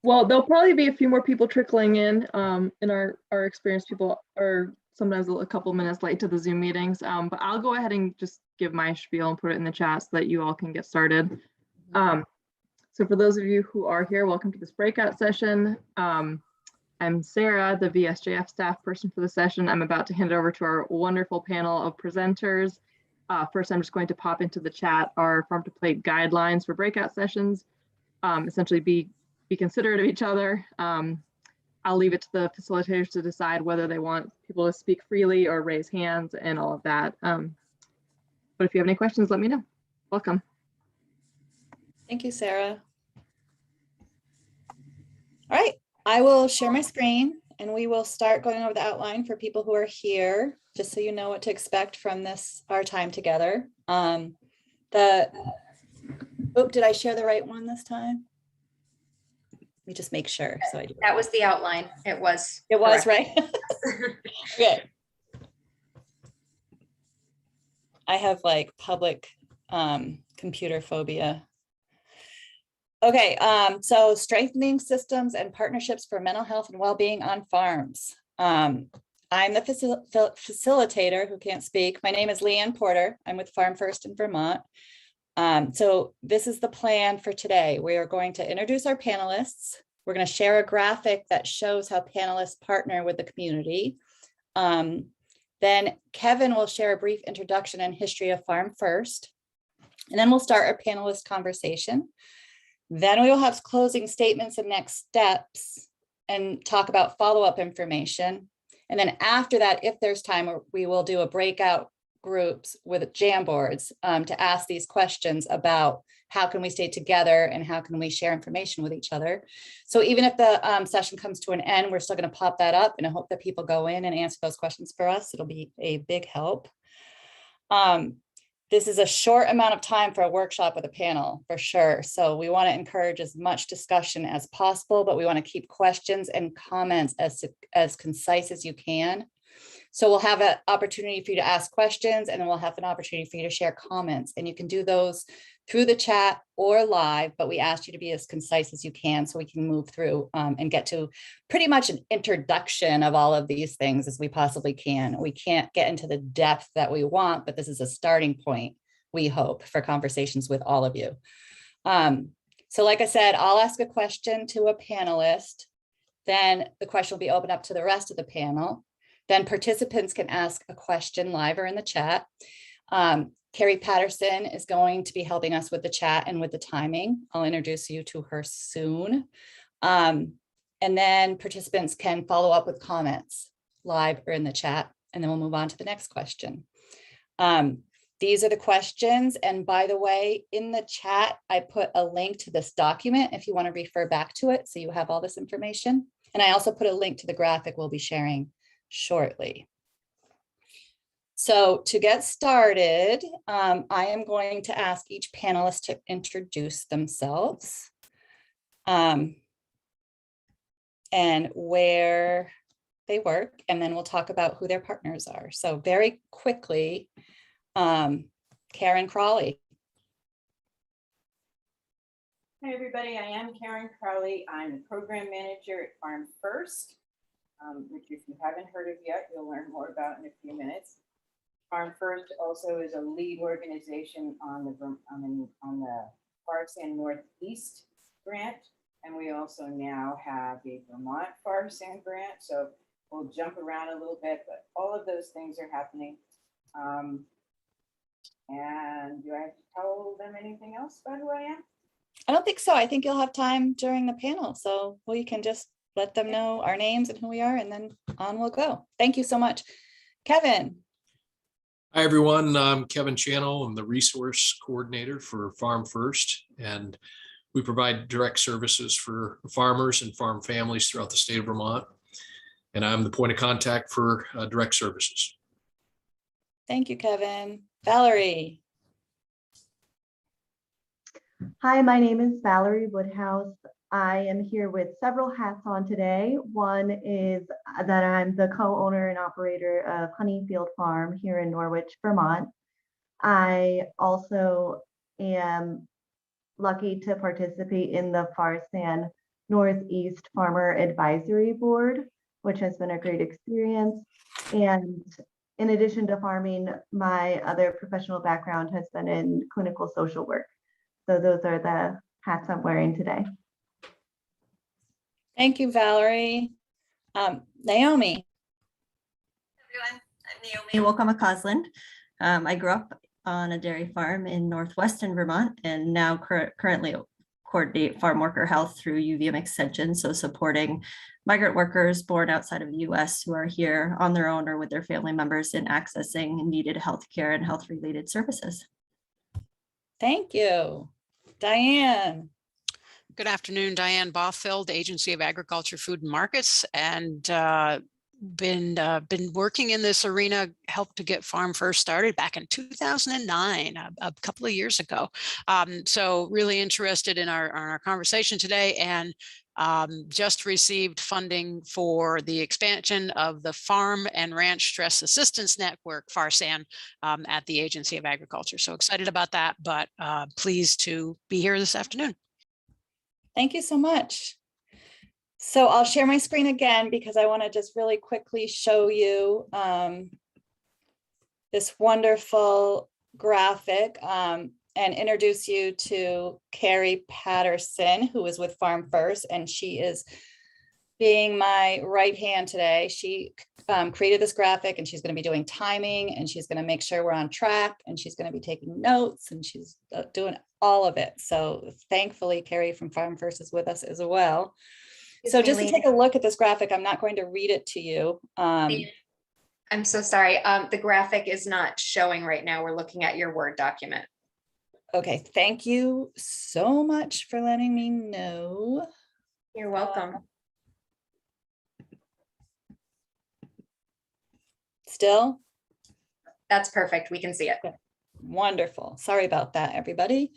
Well, there'll probably be a few more people trickling in. In our experienced people are sometimes a couple minutes late to the Zoom meetings. But I'll go ahead and just give my spiel and put it in the chat so that you all can get started. So for those of you who are here, welcome to this breakout session. I'm Sarah, the VSJF staff person for the session. I'm about to hand it over to our wonderful panel of presenters. First, I'm just going to pop into the chat our Farm to Plate guidelines for breakout sessions. Essentially be considerate of each other. I'll leave it to the facilitators to decide whether they want people to speak freely or raise hands and all of that. But if you have any questions, let me know. Welcome. Thank you, Sarah. All right, I will share my screen and we will start going over the outline for people who are here, just so you know what to expect from our time together. Did I share the right one this time? Let me just make sure. So I do. That was the outline. It was right. Okay. I have like public computer phobia. Okay, so strengthening systems and partnerships for mental health and well-being on farms. I'm the facilitator who can't speak. My name is Leanne Porter. I'm with Farm First in Vermont. So this is the plan for today. We are going to introduce our panelists. We're going to share a graphic that shows how panelists partner with the community. Then Kevin will share a brief introduction and history of Farm First. And then we'll start our panelist conversation. Then we will have closing statements and next steps and talk about follow-up information. And then after that, if there's time, we will do a breakout groups with Jamboards to ask these questions about how can we stay together and how can we share information with each other. So even if the session comes to an end, we're still going to pop that up, and I hope that people go in and answer those questions for us. It'll be a big help. This is a short amount of time for a workshop with a panel, for sure. So we want to encourage as much discussion as possible, but we want to keep questions and comments as concise as you can. So we'll have an opportunity for you to ask questions, and then we'll have an opportunity for you to share comments. And you can do those through the chat or live, but we asked you to be as concise as you can so we can move through and get to pretty much an introduction of all of these things as we possibly can. We can't get into the depth that we want, but this is a starting point, we hope, for conversations with all of you. So like I said, I'll ask a question to a panelist, then the question will be opened up to the rest of the panel. Then participants can ask a question live or in the chat. Carrie Patterson is going to be helping us with the chat and with the timing. I'll introduce you to her soon. And then participants can follow up with comments live or in the chat, and then we'll move on to the next question. These are the questions. And by the way, in the chat, I put a link to this document if you want to refer back to it, so you have all this information. And I also put a link to the graphic we'll be sharing shortly. So to get started, I am going to ask each panelist to introduce themselves and where they work, and then we'll talk about who their partners are. So very quickly, Karen Crawley. Hi everybody, I am Karen Crowley. I'm the program manager at Farm First, which if you haven't heard of yet, you'll learn more about in a few minutes. Farm First also is a lead organization on the Forest and Northeast grant, and we also now have a Vermont Forest and grant. So we'll jump around a little bit, but all of those things are happening. And do I have to tell them anything else about who I am? I don't think so. I think you'll have time during the panel, so we can just let them know our names and who we are, and then on we'll go. Thank you so much. Kevin. Hi, everyone. I'm Kevin Channel. I'm the resource coordinator for Farm First, and we provide direct services for farmers and farm families throughout the state of Vermont. And I'm the point of contact for direct services. Thank you, Kevin. Valerie. Hi, my name is Valerie Woodhouse. I am here with several hats on today. One is that I'm the co-owner and operator of Honeyfield Farm here in Norwich, Vermont. I also am lucky to participate in the Forest and Northeast Farmer Advisory Board, which has been a great experience. And in addition to farming, my other professional background has been in clinical social work. So those are the hats I'm wearing today. Thank you, Valerie. Naomi. Everyone, I'm Naomi Wolcott-McCausland. I grew up on a dairy farm in northwestern Vermont and now currently coordinate farm worker health through UVM Extension, so supporting migrant workers born outside of the US who are here on their own or with their family members in accessing needed health care and health-related services. Thank you. Diane. Good afternoon, Diane Boffield, Agency of Agriculture, Food and Markets, and been working in this arena, helped to get Farm First started back in 2009, a couple of years ago. So really interested in our conversation today, and just received funding for the expansion of the Farm and Ranch Stress Assistance Network, FARSAN, at the Agency of Agriculture. So excited about that, but pleased to be here this afternoon. Thank you so much. So I'll share my screen again because I want to just really quickly show you this wonderful graphic and introduce you to Carrie Patterson, who is with Farm First, and she is being my right hand today. She created this graphic, and she's going to be doing timing, and she's going to make sure we're on track, and she's going to be taking notes, and she's doing all of it. So thankfully, Carrie from Farm First is with us as well. So just to take a look at this graphic, I'm not going to read it to you. I'm so sorry. The graphic is not showing right now. We're looking at your Word document. Okay, thank you so much for letting me know. You're welcome. Still? That's perfect. We can see it. Wonderful. Sorry about that, everybody.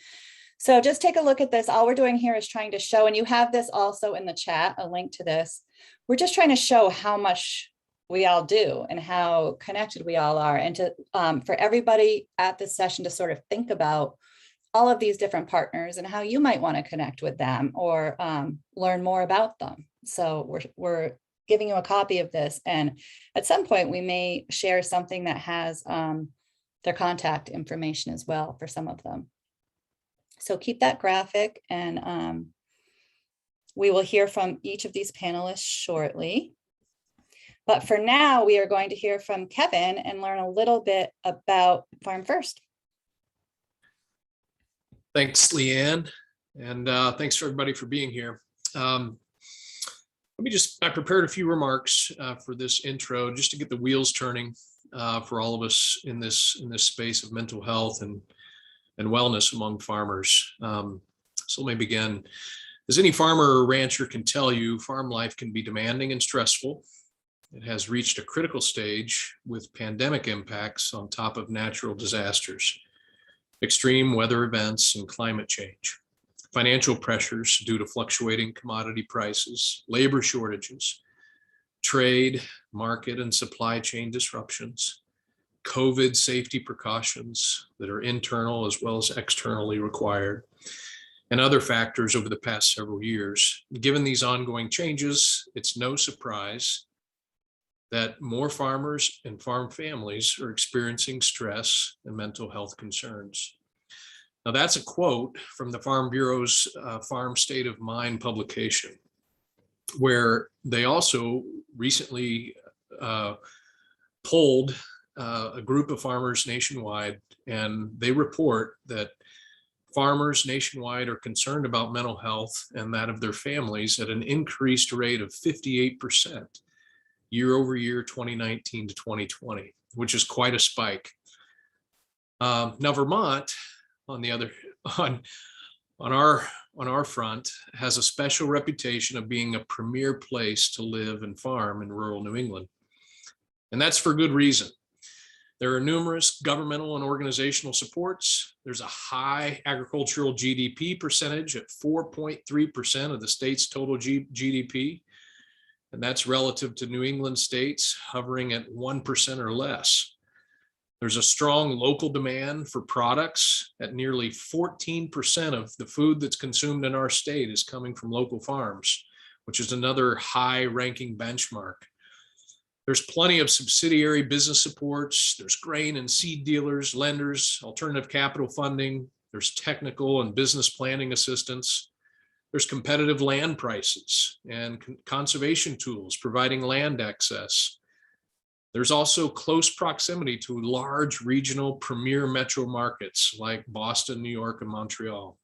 So just take a look at this. All we're doing here is trying to show, and you have this also in the chat, a link to this. We're just trying to show how much we all do and how connected we all are, and to for everybody at this session to sort of think about all of these different partners and how you might want to connect with them or learn more about them. So we're giving you a copy of this, and at some point we may share something that has their contact information as well for some of them. So keep that graphic, and we will hear from each of these panelists shortly. But for now, we are going to hear from Kevin and learn a little bit about Farm First. Thanks, Leanne, and thanks for everybody for being here. I prepared a few remarks for this intro just to get the wheels turning for all of us in this space of mental health and wellness among farmers. So let me begin. As any farmer or rancher can tell you, farm life can be demanding and stressful. It has reached a critical stage with pandemic impacts on top of natural disasters, extreme weather events, and climate change. Financial pressures due to fluctuating commodity prices, labor shortages, trade, market, and supply chain disruptions, COVID safety precautions that are internal as well as externally required, and other factors over the past several years. Given these ongoing changes, it's no surprise that more farmers and farm families are experiencing stress and mental health concerns. Now, that's a quote from the Farm Bureau's Farm State of Mind publication, where they also recently polled a group of farmers nationwide, and they report that farmers nationwide are concerned about mental health and that of their families at an increased rate of 58% year over year, 2019 to 2020, which is quite a spike. Now, Vermont, on the other, on our front, has a special reputation of being a premier place to live and farm in rural New England, and that's for good reason. There are numerous governmental and organizational supports. There's a high agricultural GDP percentage at 4.3% of the state's total GDP. And that's relative to New England states hovering at 1% or less. There's a strong local demand for products. At nearly 14% of the food that's consumed in our state is coming from local farms, which is another high-ranking benchmark. There's plenty of subsidiary business supports. There's grain and seed dealers, lenders, alternative capital funding. There's technical and business planning assistance. There's competitive land prices and conservation tools providing land access. There's also close proximity to large regional premier metro markets like Boston, New York, and Montreal.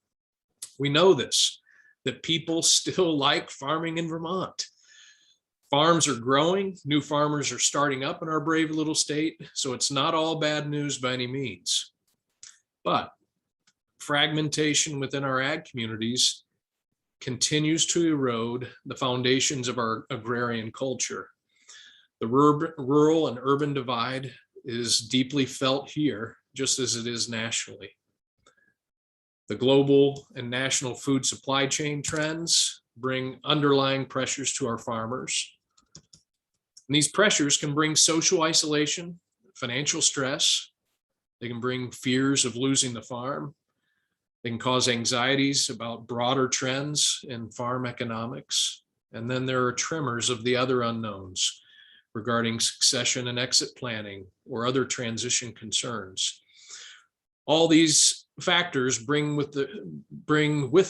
We know this, that people still like farming in Vermont. Farms are growing, new farmers are starting up in our brave little state, so it's not all bad news by any means. But fragmentation within our ag communities continues to erode the foundations of our agrarian culture. The rural and urban divide is deeply felt here, just as it is nationally. The global and national food supply chain trends bring underlying pressures to our farmers. And these pressures can bring social isolation, financial stress. They can bring fears of losing the farm. They can cause anxieties about broader trends in farm economics. And then there are tremors of the other unknowns regarding succession and exit planning or other transition concerns. All these factors bring with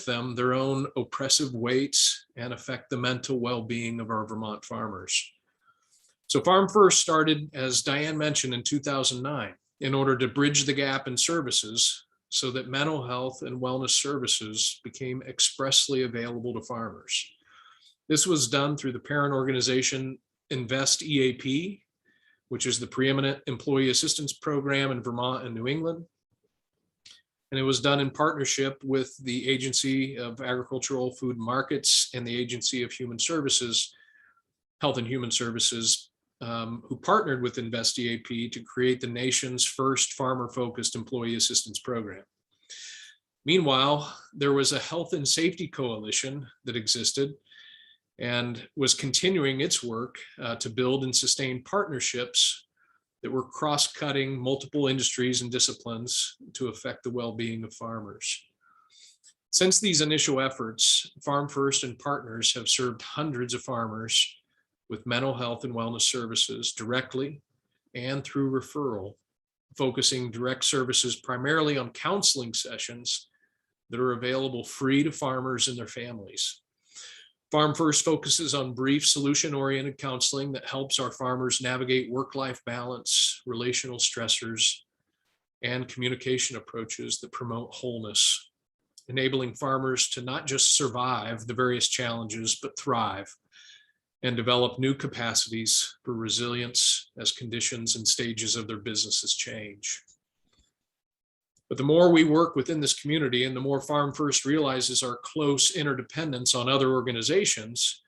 them their own oppressive weights and affect the mental well-being of our Vermont farmers. So Farm First started, as Diane mentioned, in 2009 in order to bridge the gap in services so that mental health and wellness services became expressly available to farmers. This was done through the parent organization Invest EAP, which is the preeminent employee assistance program in Vermont and New England. And it was done in partnership with the Agency of Agricultural Food and Markets and the Agency of Human Services, Health and Human Services, who partnered with Invest EAP to create the nation's first farmer-focused employee assistance program. Meanwhile, there was a health and safety coalition that existed and was continuing its work to build and sustain partnerships that were cross-cutting multiple industries and disciplines to affect the well-being of farmers. Since these initial efforts, Farm First and partners have served hundreds of farmers with mental health and wellness services directly and through referral, focusing direct services primarily on counseling sessions that are available free to farmers and their families. Farm First focuses on brief solution-oriented counseling that helps our farmers navigate work-life balance, relational stressors, and communication approaches that promote wholeness, enabling farmers to not just survive the various challenges, but thrive and develop new capacities for resilience as conditions and stages of their businesses change. But the more we work within this community and the more Farm First realizes our close interdependence on other organizations,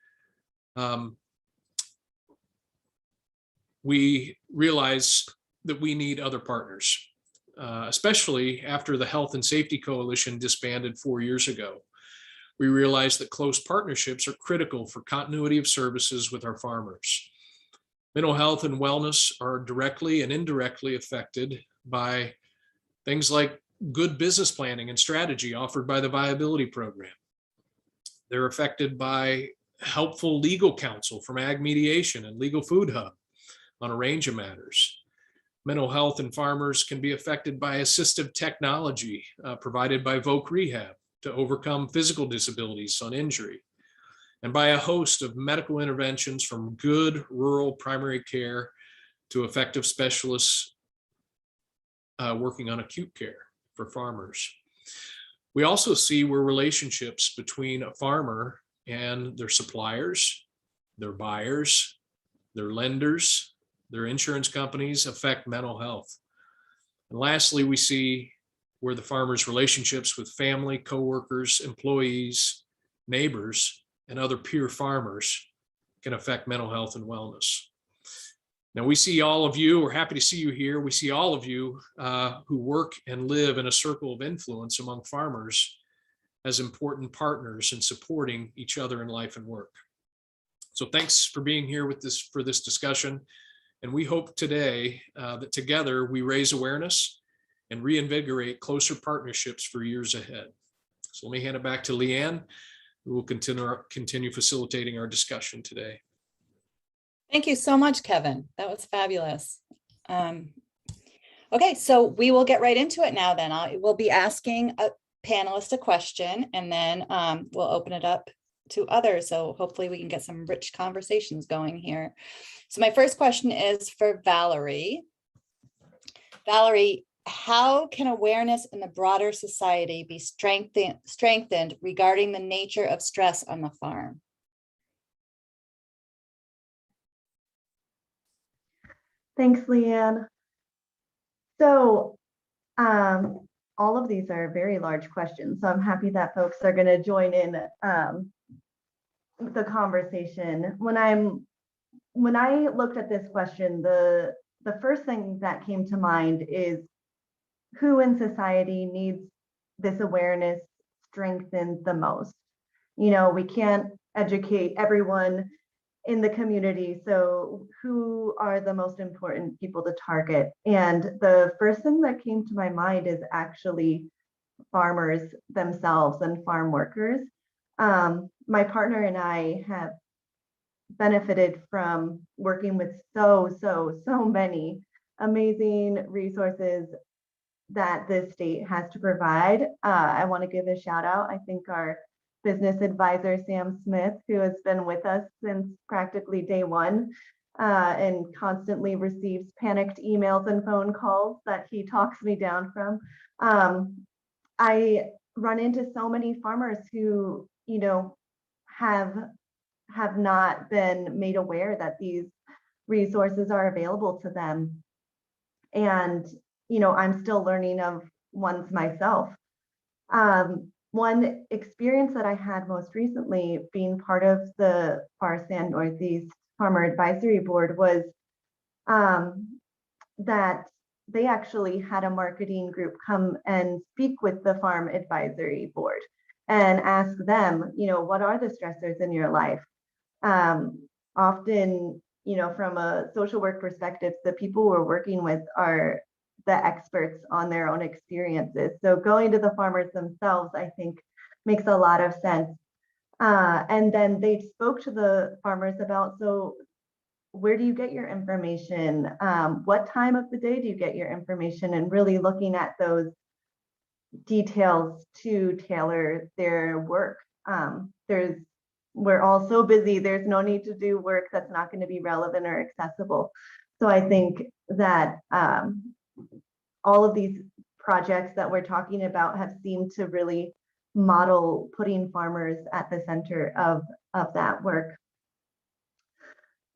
we realize that we need other partners, especially after the Health and Safety Coalition disbanded 4 years ago. We realize that close partnerships are critical for continuity of services with our farmers. Mental health and wellness are directly and indirectly affected by things like good business planning and strategy offered by the Viability Program. They're affected by helpful legal counsel from Ag Mediation and Legal Food Hub on a range of matters. Mental health and farmers can be affected by assistive technology provided by Voc Rehab to overcome physical disabilities on injury, and by a host of medical interventions from good rural primary care to effective specialists working on acute care for farmers. We also see where relationships between a farmer and their suppliers, their buyers, their lenders, their insurance companies affect mental health. And lastly, we see where the farmer's relationships with family, coworkers, employees, neighbors, and other peer farmers can affect mental health and wellness. Now we see all of you, we're happy to see you here. We see all of you who work and live in a circle of influence among farmers as important partners in supporting each other in life and work. So thanks for being here for this discussion. And we hope today that together we raise awareness and reinvigorate closer partnerships for years ahead. So let me hand it back to Leanne, who will continue facilitating our discussion today. Thank you so much, Kevin. That was fabulous. Okay, so we will get right into it now then. We'll be asking a panelist a question, and then we'll open it up to others. So hopefully we can get some rich conversations going here. So my first question is for Valerie. Valerie, how can awareness in the broader society be strengthened regarding the nature of stress on the farm? Thanks, Leanne. So all of these are very large questions, so I'm happy that folks are going to join in the conversation. When I looked at this question, the first thing that came to mind is who in society needs this awareness strengthened the most. You know, we can't educate everyone in the community, so who are the most important people to target? And the first thing that came to my mind is actually farmers themselves and farm workers. My partner and I have benefited from working with so many amazing resources that the state has to provide. I want to give a shout out. I think our business advisor, Sam Smith, who has been with us since practically day one and constantly receives panicked emails and phone calls that he talks me down from. I run into so many farmers who, you know, have not been made aware that these resources are available to them. And, you know, I'm still learning of ones myself. One experience that I had most recently being part of the Far Sand Northeast Farmer Advisory Board was that they actually had a marketing group come and speak with the Farm Advisory Board and ask them, you know, what are the stressors in your life? Often, you know, from a social work perspective, the people we're working with are the experts on their own experiences. So going to the farmers themselves, I think, makes a lot of sense. And then they spoke to the farmers about, so where do you get your information? What time of the day do you get your information? And really looking at those details to tailor their work. We're all so busy, there's no need to do work that's not going to be relevant or accessible. So I think that all of these projects that we're talking about have seemed to really model putting farmers at the center of that work.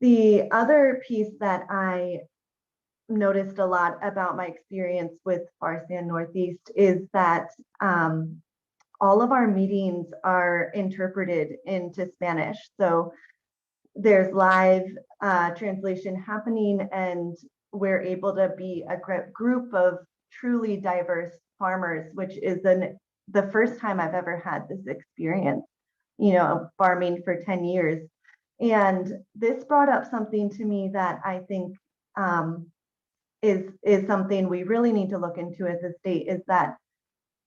The other piece that I noticed a lot about my experience with Far Sand Northeast is that all of our meetings are interpreted into Spanish. So there's live translation happening, and we're able to be a group of truly diverse farmers, which is the first time I've ever had this experience, you know, farming for 10 years. And this brought up something to me that I think is something we really need to look into as a state, is that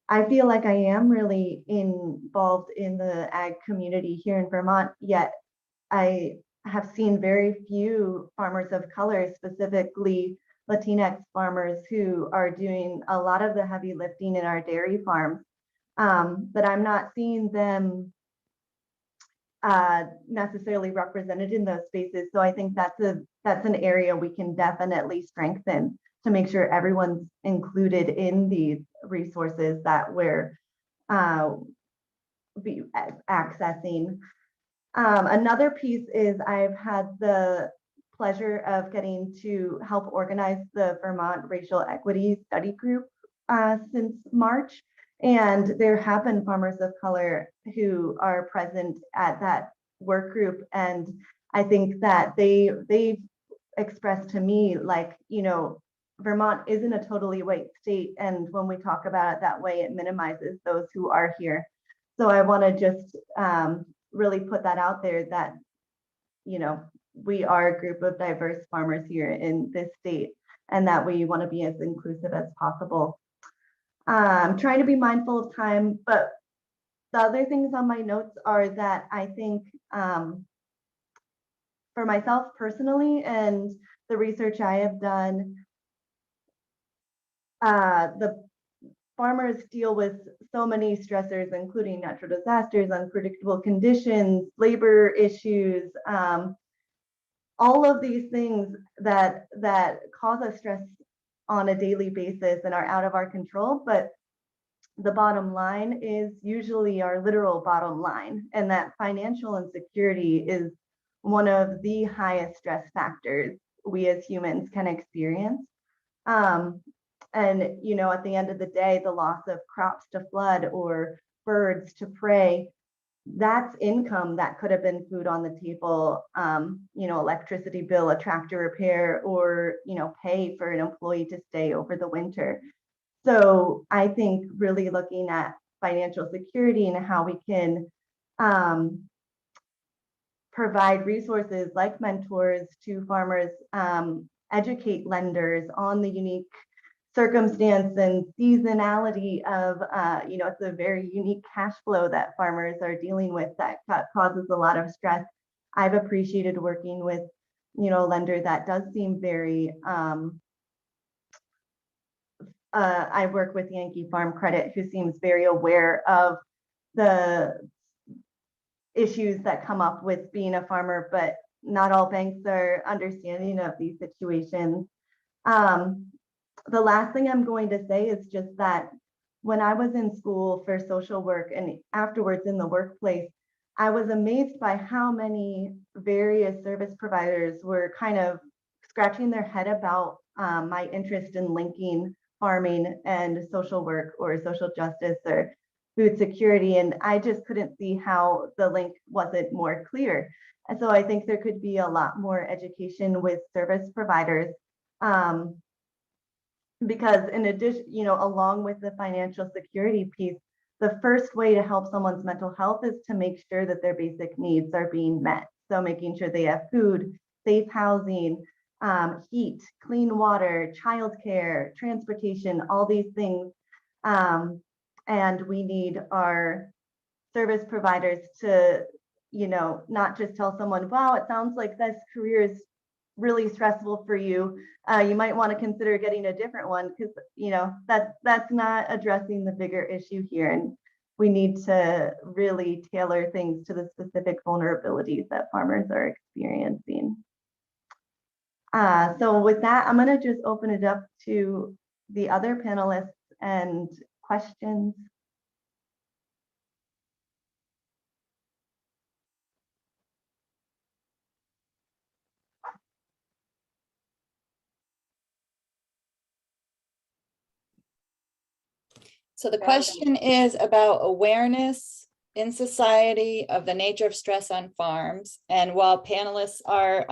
I feel like I am really involved in the ag community here in Vermont, yet I have seen very few farmers of color, specifically Latinx farmers, who are doing a lot of the heavy lifting in our dairy farms. But I'm not seeing them necessarily represented in those spaces. So I think that's an area we can definitely strengthen to make sure everyone's included in these resources that we're accessing. Another piece is I've had the pleasure of getting to help organize the Vermont Racial Equity Study Group since March. And there have been farmers of color who are present at that work group. And I think that they've expressed to me, like, you know, Vermont isn't a totally white state. And when we talk about it that way, it minimizes those who are here. So I want to just really put that out there that, you know, we are a group of diverse farmers here in this state, and that we want to be as inclusive as possible. I'm trying to be mindful of time, but the other things on my notes are that I think for myself personally and the research I have done, the farmers deal with so many stressors, including natural disasters, unpredictable conditions, labor issues, all of these things that cause us stress on a daily basis and are out of our control. But the bottom line is usually our literal bottom line, and that financial insecurity is one of the highest stress factors we as humans can experience. And at the end of the day, the loss of crops to flood or birds to prey, that's income that could have been food on the table, electricity bill, a tractor repair, or pay for an employee to stay over the winter. So I think really looking at financial security and how we can provide resources like mentors to farmers, educate lenders on the unique circumstance and seasonality of, it's a very unique cash flow that farmers are dealing with that causes a lot of stress. I've appreciated working with, a lender that does seem very, I work with Yankee Farm Credit, who seems very aware of the issues that come up with being a farmer, but not all banks are understanding of these situations. The last thing I'm going to say is just that when I was in school for social work and afterwards in the workplace, I was amazed by how many various service providers were kind of scratching their head about my interest in linking farming and social work or social justice or food security. And I just couldn't see how the link wasn't more clear. And so I think there could be a lot more education with service providers. Because in addition, along with the financial security piece, the first way to help someone's mental health is to make sure that their basic needs are being met. So making sure they have food, safe housing, heat, clean water, childcare, transportation, all these things. And we need our service providers to, not just tell someone, wow, it sounds like this career is really stressful for you. You might want to consider getting a different one, because that's not addressing the bigger issue here. And we need to really tailor things to the specific vulnerabilities that farmers are experiencing. So with that, I'm going to just open it up to the other panelists and questions. So the question is about awareness in society of the nature of stress on farms. And while panelists are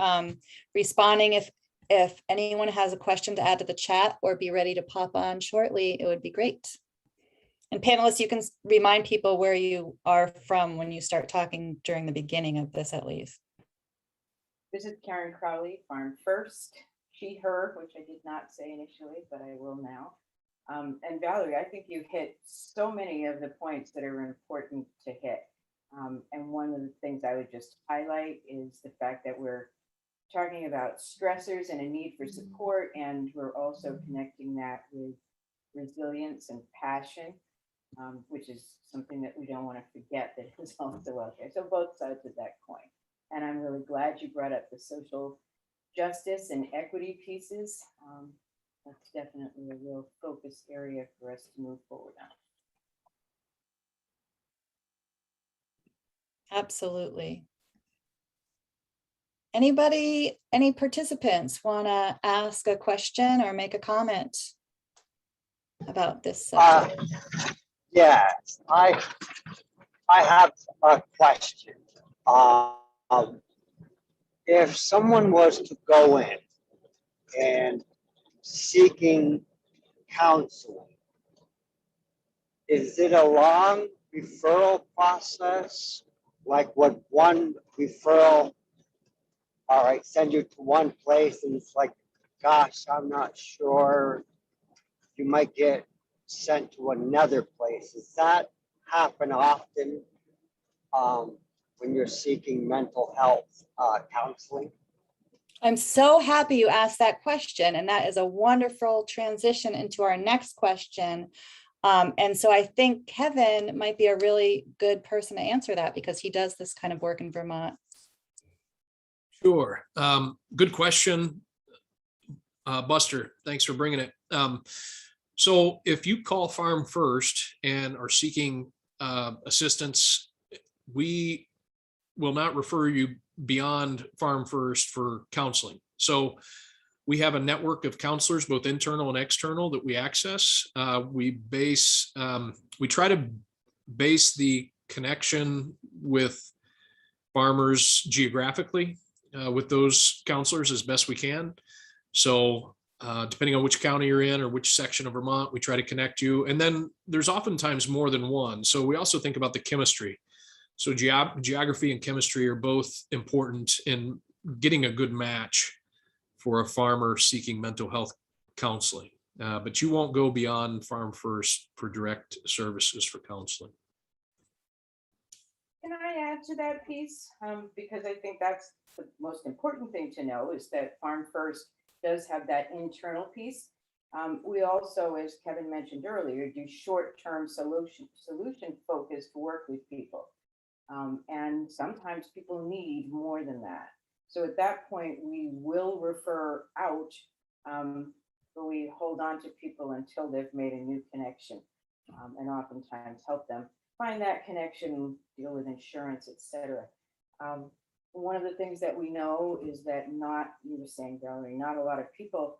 responding, if anyone has a question to add to the chat or be ready to pop on shortly, it would be great. And panelists, you can remind people where you are from when you start talking during the beginning of this, at least. This is Karen Crowley, Farm First, she, her, which I did not say initially, but I will now. And Valerie, I think you hit so many of the points that are important to hit. And one of the things I would just highlight is the fact that we're talking about stressors and a need for support, and we're also connecting that with resilience and passion, which is something that we don't want to forget that is also out there. So both sides of that coin. And I'm really glad you brought up the social justice and equity pieces. That's definitely a real focus area for us to move forward on. Absolutely. Anybody, any participants want to ask a question or make a comment about this subject? Yes, I have a question. If someone was to go in and seeking counseling, is it a long referral process? Like, would one referral all right, send you to one place and it's like, gosh, I'm not sure. You might get sent to another place. Does that happen often when you're seeking mental health counseling? I'm so happy you asked that question, and that is a wonderful transition into our next question. And so I think Kevin might be a really good person to answer that because he does this kind of work in Vermont. Sure. Good question, Buster. Thanks for bringing it. So if you call Farm First and are seeking assistance, we will not refer you beyond Farm First for counseling. So we have a network of counselors, both internal and external, that we access. We try to base the connection with farmers geographically with those counselors as best we can. So depending on which county you're in or which section of Vermont, we try to connect you. And then there's oftentimes more than one. So we also think about the chemistry. So geography and chemistry are both important in getting a good match for a farmer seeking mental health counseling. But you won't go beyond Farm First for direct services for counseling. Can I add to that piece? Because I think that's the most important thing to know is that Farm First does have that internal piece. We also, as Kevin mentioned earlier, do short-term solution-focused work with people. And sometimes people need more than that. So at that point, we will refer out, but we hold on to people until they've made a new connection, and oftentimes help them find that connection, deal with insurance, etc. One of the things that we know is that you were saying, Valerie, not a lot of people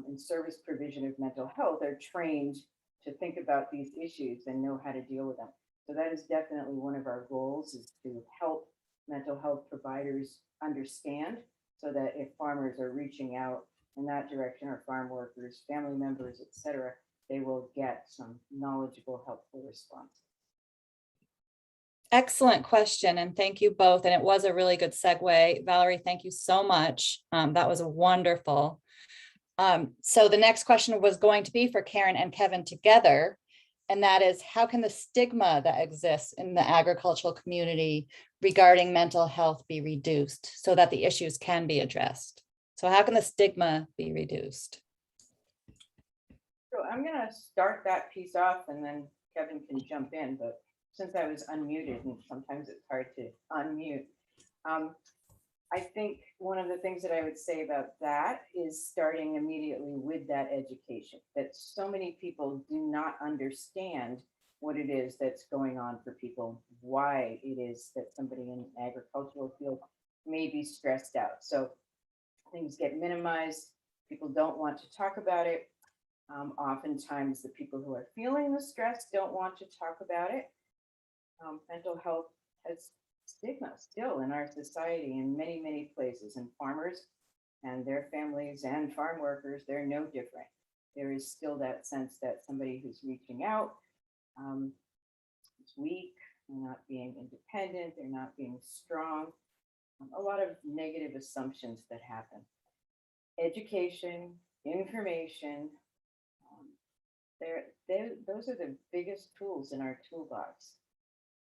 in service provision of mental health are trained to think about these issues and know how to deal with them. So that is definitely one of our goals, is to help mental health providers understand, so that if farmers are reaching out in that direction, or farm workers, family members, etc., they will get some knowledgeable, helpful response. Excellent question, and thank you both. And it was a really good segue. Valerie, thank you so much. That was wonderful. So the next question was going to be for Karen and Kevin together, and that is, how can the stigma that exists in the agricultural community regarding mental health be reduced so that the issues can be addressed? So how can the stigma be reduced? So I'm going to start that piece off, and then Kevin can jump in, but since I was unmuted, and sometimes it's hard to unmute, I think one of the things that I would say about that is starting immediately with that education, that so many people do not understand what it is that's going on for people, why it is that somebody in the agricultural field may be stressed out. So things get minimized. People don't want to talk about it. Oftentimes the people who are feeling the stress don't want to talk about it. Mental health has stigma still in our society in many, many places, and farmers and their families and farm workers, they're no different. There is still that sense that somebody who's reaching out is weak, they're not being independent, they're not being strong. A lot of negative assumptions that happen. Education, information, those are the biggest tools in our toolbox,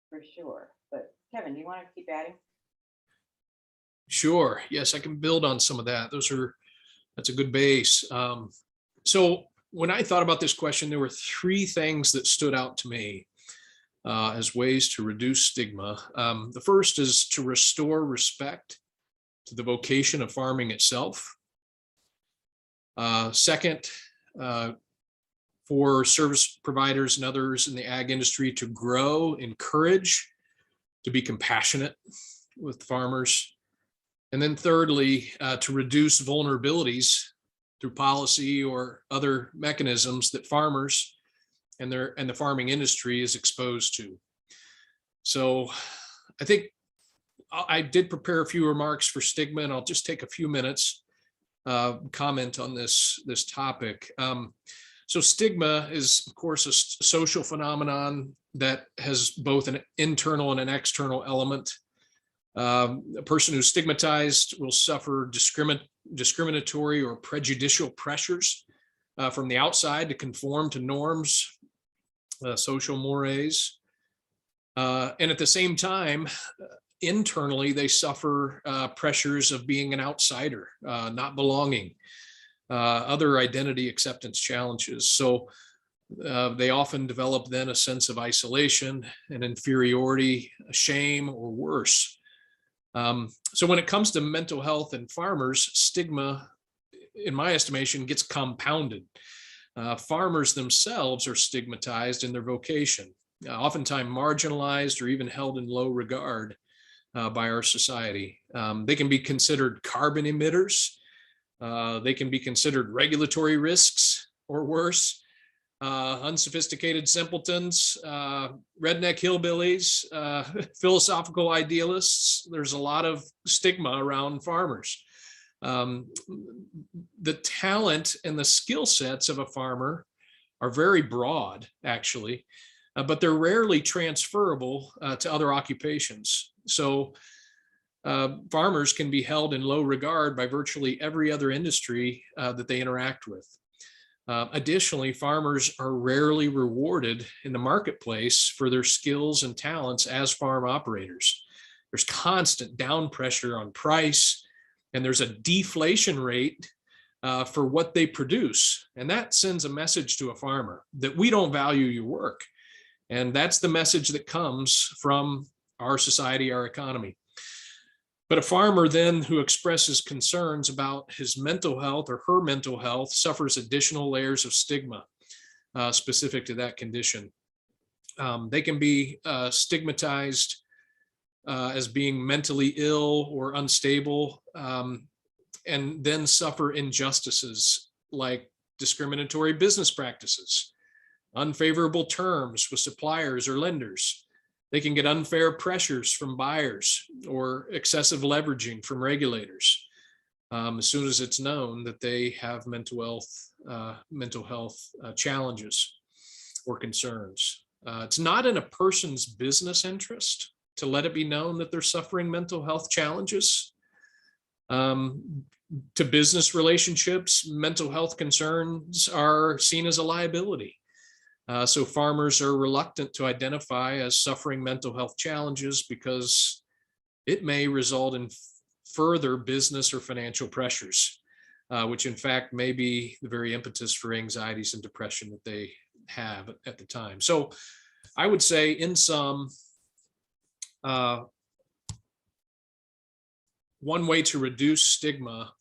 for sure. But Kevin, do you want to keep adding? Sure. Yes, I can build on some of that. That's a good base. So when I thought about this question, there were three things that stood out to me as ways to reduce stigma. The first is to restore respect to the vocation of farming itself. Second, for service providers and others in the ag industry to grow, encourage, to be compassionate with farmers. And then thirdly, to reduce vulnerabilities through policy or other mechanisms that farmers and the farming industry is exposed to. So I think I did prepare a few remarks for stigma, and I'll just take a few minutes comment on this topic. So stigma is, of course, a social phenomenon that has both an internal and an external element. A person who's stigmatized will suffer discriminatory or prejudicial pressures from the outside to conform to norms, social mores. And at the same time, internally, they suffer pressures of being an outsider, not belonging, other identity acceptance challenges. So they often develop then a sense of isolation and inferiority, shame, or worse. So when it comes to mental health and farmers, stigma, in my estimation, gets compounded. Farmers themselves are stigmatized in their vocation, oftentimes marginalized or even held in low regard by our society. They can be considered carbon emitters. They can be considered regulatory risks or worse. Unsophisticated simpletons, redneck hillbillies, philosophical idealists. There's a lot of stigma around farmers. The talent and the skill sets of a farmer are very broad, actually, but they're rarely transferable to other occupations. So farmers can be held in low regard by virtually every other industry that they interact with. Additionally, farmers are rarely rewarded in the marketplace for their skills and talents as farm operators. There's constant down pressure on price, and there's a deflation rate for what they produce. And that sends a message to a farmer that we don't value your work. And that's the message that comes from our society, our economy. But a farmer then who expresses concerns about his mental health or her mental health suffers additional layers of stigma specific to that condition. They can be stigmatized as being mentally ill or unstable, and then suffer injustices like discriminatory business practices, unfavorable terms with suppliers or lenders. They can get unfair pressures from buyers or excessive leveraging from regulators as soon as it's known that they have mental health challenges or concerns. It's not in a person's business interest to let it be known that they're suffering mental health challenges. To business relationships, mental health concerns are seen as a liability. So farmers are reluctant to identify as suffering mental health challenges because it may result in further business or financial pressures, which in fact may be the very impetus for anxieties and depression that they have at the time. So I would say in sum, one way to reduce stigma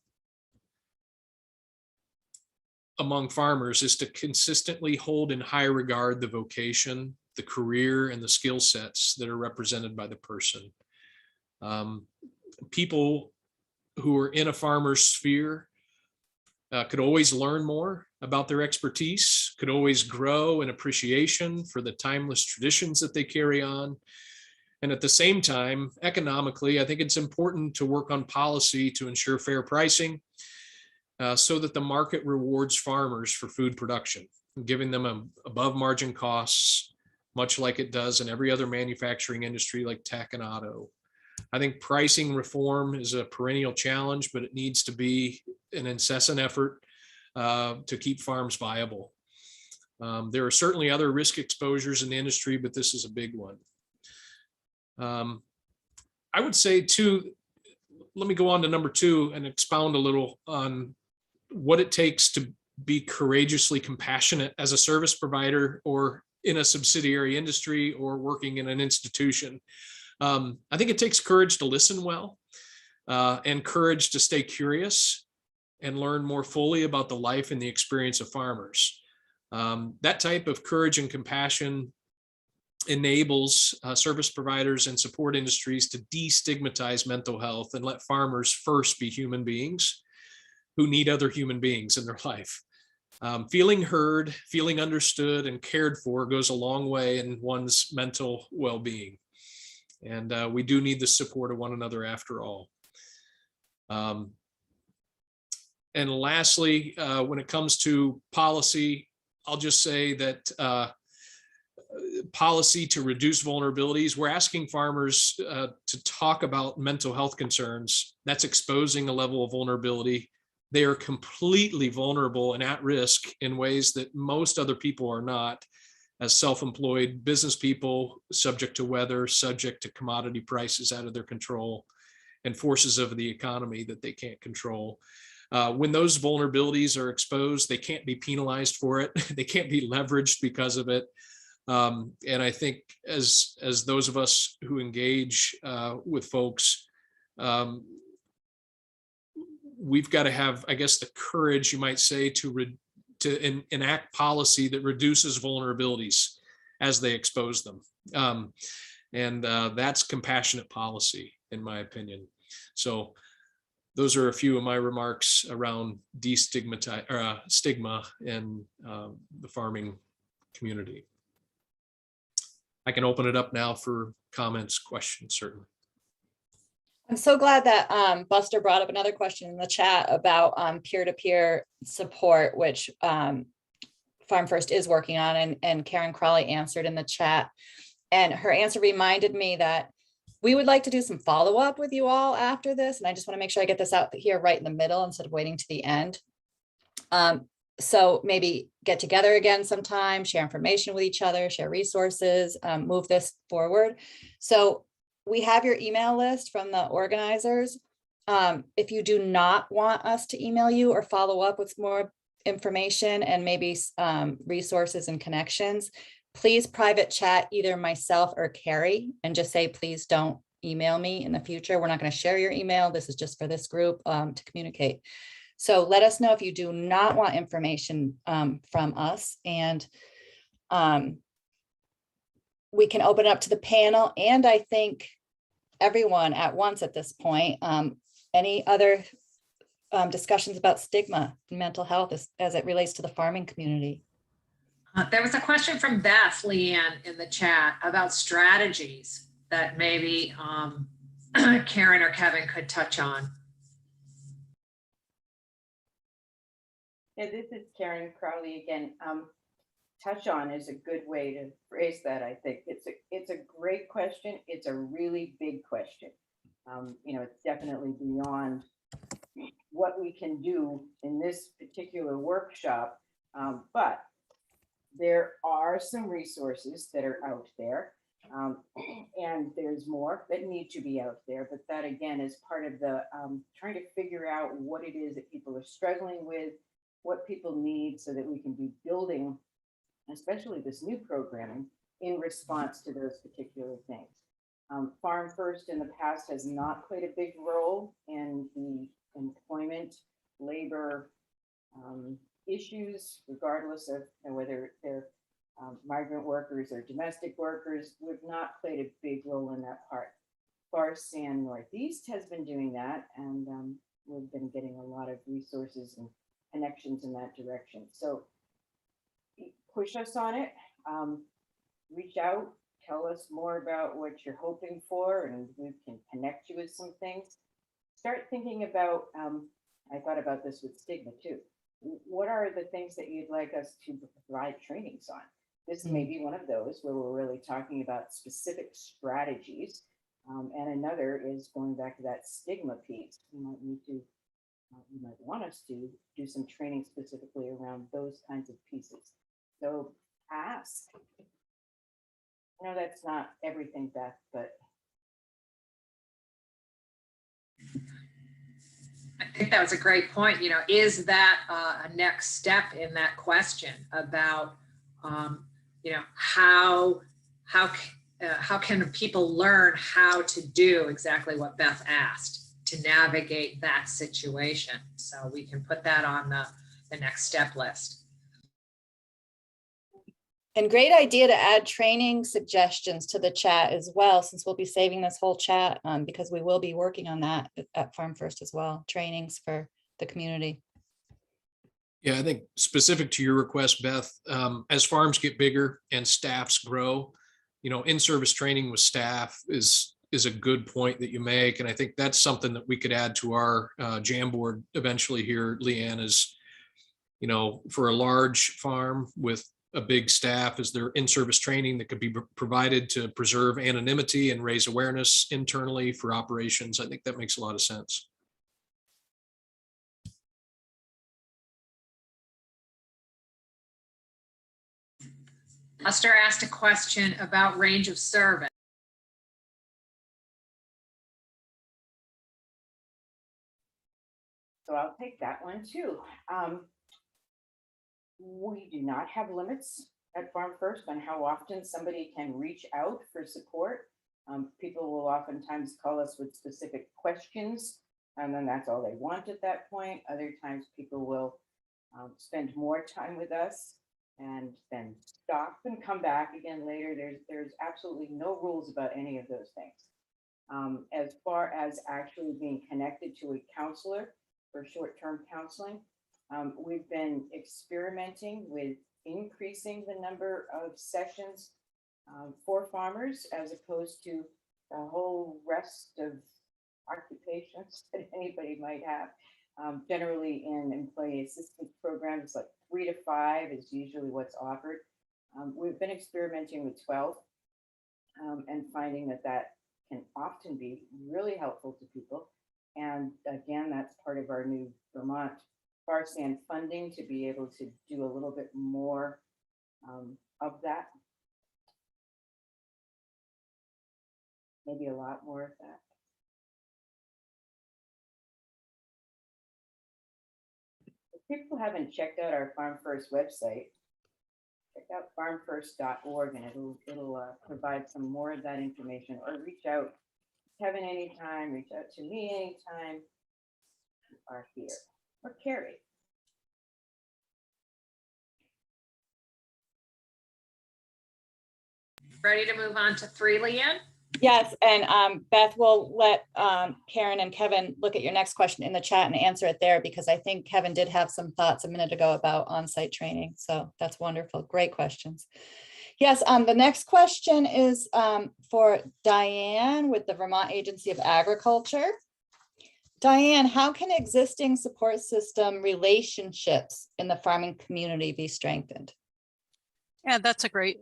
among farmers is to consistently hold in high regard the vocation, the career, and the skill sets that are represented by the person. People who are in a farmer's sphere could always learn more about their expertise, could always grow in appreciation for the timeless traditions that they carry on. And at the same time, economically, I think it's important to work on policy to ensure fair pricing, so that the market rewards farmers for food production, giving them above margin costs, much like it does in every other manufacturing industry like tech and auto. I think pricing reform is a perennial challenge, but it needs to be an incessant effort to keep farms viable. There are certainly other risk exposures in the industry, but this is a big one. I would say too, let me go on to number 2 and expound a little on what it takes to be courageously compassionate as a service provider or in a subsidiary industry or working in an institution. I think it takes courage to listen well and courage to stay curious and learn more fully about the life and the experience of farmers. That type of courage and compassion enables service providers and support industries to destigmatize mental health and let farmers first be human beings who need other human beings in their life. Feeling heard, feeling understood, and cared for goes a long way in one's mental well-being. And we do need the support of one another after all. And lastly, when it comes to policy, I'll just say that policy to reduce vulnerabilities. We're asking farmers to talk about mental health concerns. That's exposing a level of vulnerability. They are completely vulnerable and at risk in ways that most other people are not, as self-employed business people, subject to weather, subject to commodity prices out of their control, and forces of the economy that they can't control. When those vulnerabilities are exposed, they can't be penalized for it. They can't be leveraged because of it. And I think as those of us who engage with folks, we've got to have, I guess, the courage, you might say, to enact policy that reduces vulnerabilities as they expose them. And that's compassionate policy, in my opinion. So those are a few of my remarks around stigma in the farming community. I can open it up now for comments, questions, certainly. I'm so glad that Buster brought up another question in the chat about peer-to-peer support, which Farm First is working on, and Karen Crowley answered in the chat. And her answer reminded me that we would like to do some follow-up with you all after this. And I just want to make sure I get this out here right in the middle instead of waiting to the end. So maybe get together again sometime, share information with each other, share resources, move this forward. So we have your email list from the organizers. If you do not want us to email you or follow up with more information and maybe resources and connections, please private chat either myself or Carrie and just say, please don't email me in the future. We're not going to share your email. This is just for this group to communicate. So let us know if you do not want information from us, and we can open it up to the panel. And I think everyone at once at this point. Any other discussions about stigma and mental health as it relates to the farming community? There was a question from Beth Leanne in the chat about strategies that maybe Karen or Kevin could touch on. Yeah, this is Karen Crowley again. Touch on is a good way to phrase that. I think it's a great question. It's a really big question. You know, it's definitely beyond what we can do in this particular workshop, but there are some resources that are out there, and there's more that need to be out there. But that again is part of the trying to figure out what it is that people are struggling with, what people need, so that we can be building, especially this new programming, in response to those particular things. Farm First in the past has not played a big role in the employment, labor issues, regardless of whether they're migrant workers or domestic workers. We've not played a big role in that part. Farsan Northeast has been doing that, and we've been getting a lot of resources and connections in that direction. So push us on it, reach out, tell us more about what you're hoping for, and we can connect you with some things. Start thinking about, I thought about this with stigma too. What are the things that you'd like us to provide trainings on? This may be one of those where we're really talking about specific strategies. And another is going back to that stigma piece. You might need to, you might want us to do some training specifically around those kinds of pieces. So ask. I know that's not everything, Beth, but I think that was a great point. You know, is that a next step in that question about, you know, how can people learn how to do exactly what Beth asked to navigate that situation? So we can put that on the next step list. And great idea to add training suggestions to the chat as well, since we'll be saving this whole chat because we will be working on that at Farm First as well, trainings for the community. Yeah, I think specific to your request, Beth, as farms get bigger and staffs grow, you know, in-service training with staff is a good point that you make. And I think that's something that we could add to our Jamboard eventually here, Leanne, is, you know, for a large farm with a big staff? Is there in-service training that could be provided to preserve anonymity and raise awareness internally for operations? I think that makes a lot of sense. Buster asked a question about range of service. So I'll take that one too. We do not have limits at Farm First on how often somebody can reach out for support. People will oftentimes call us with specific questions, and then that's all they want at that point. Other times people will spend more time with us and then stop and come back again later. There's absolutely no rules about any of those things. As far as actually being connected to a counselor for short-term counseling, we've been experimenting with increasing the number of sessions for farmers as opposed to the whole rest of occupations that anybody might have. Generally in employee assistance programs, like 3 to 5 is usually what's offered. We've been experimenting with 12 and finding that that can often be really helpful to people. And again, that's part of our new Vermont FARSAN funding to be able to do a little bit more of that. Maybe a lot more of that. If people haven't checked out our Farm First website, check out farmfirst.org and it'll provide some more of that information, or reach out to Kevin anytime, reach out to me anytime you are here, or Carrie. Ready to move on to 3, Leanne? Yes, and Beth will let Karen and Kevin look at your next question in the chat and answer it there, because I think Kevin did have some thoughts a minute ago about on-site training. So that's wonderful. Great questions. Yes, the next question is for Diane with the Vermont Agency of Agriculture. Diane, how can existing support system relationships in the farming community be strengthened? Yeah, that's a great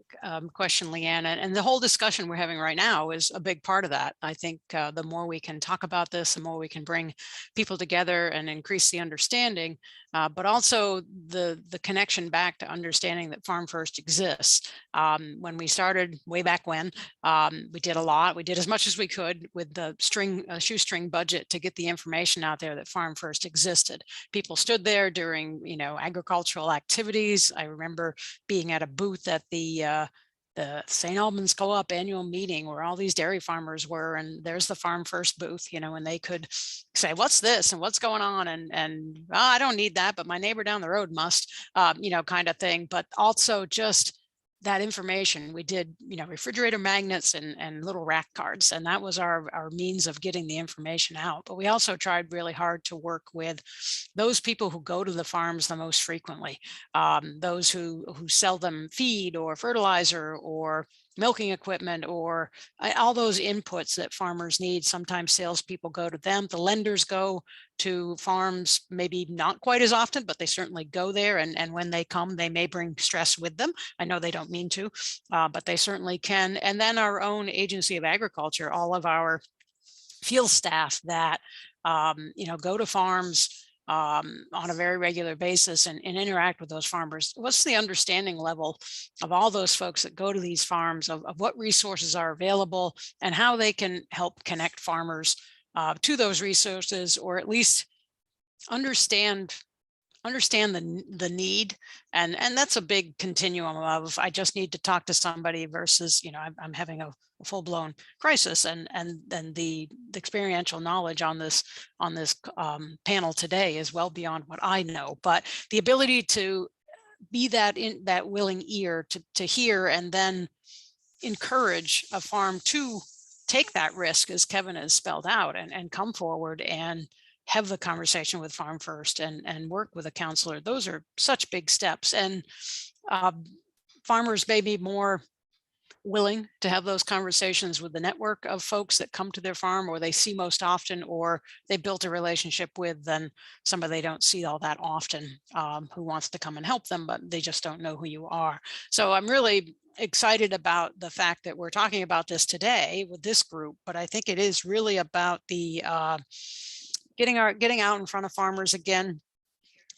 question, Leanne. And the whole discussion we're having right now is a big part of that. I think the more we can talk about this, the more we can bring people together and increase the understanding, but also the connection back to understanding that Farm First exists. When we started way back when, we did a lot. We did as much as we could with the shoestring budget to get the information out there that Farm First existed. People stood there during, agricultural activities. I remember being at a booth at the St. Albans Co-op annual meeting where all these dairy farmers were, and there's the Farm First booth, and they could say, what's this and what's going on? And oh, I don't need that, but my neighbor down the road must, kind of thing. But also just that information. We did, refrigerator magnets and little rack cards, and that was our means of getting the information out. But we also tried really hard to work with those people who go to the farms the most frequently, those who sell them feed or fertilizer or milking equipment, or all those inputs that farmers need. Sometimes salespeople go to them. The lenders go to farms, maybe not quite as often, but they certainly go there. And when they come, they may bring stress with them. I know they don't mean to, but they certainly can. And then our own Agency of Agriculture, all of our field staff that, go to farms on a very regular basis and interact with those farmers. What's the understanding level of all those folks that go to these farms of what resources are available and how they can help connect farmers to those resources, or at least understand the need, and that's a big continuum of I just need to talk to somebody versus I'm having a full-blown crisis, and the experiential knowledge on this panel today is well beyond what I know. But the ability to be that willing ear to hear and then encourage a farm to take that risk, as Kevin has spelled out, and come forward and have the conversation with Farm First and work with a counselor. Those are such big steps. And farmers may be more willing to have those conversations with the network of folks that come to their farm or they see most often, or they built a relationship with, than somebody they don't see all that often, who wants to come and help them, but they just don't know who you are. So I'm really excited about the fact that we're talking about this today with this group, but I think it is really about the getting out in front of farmers again,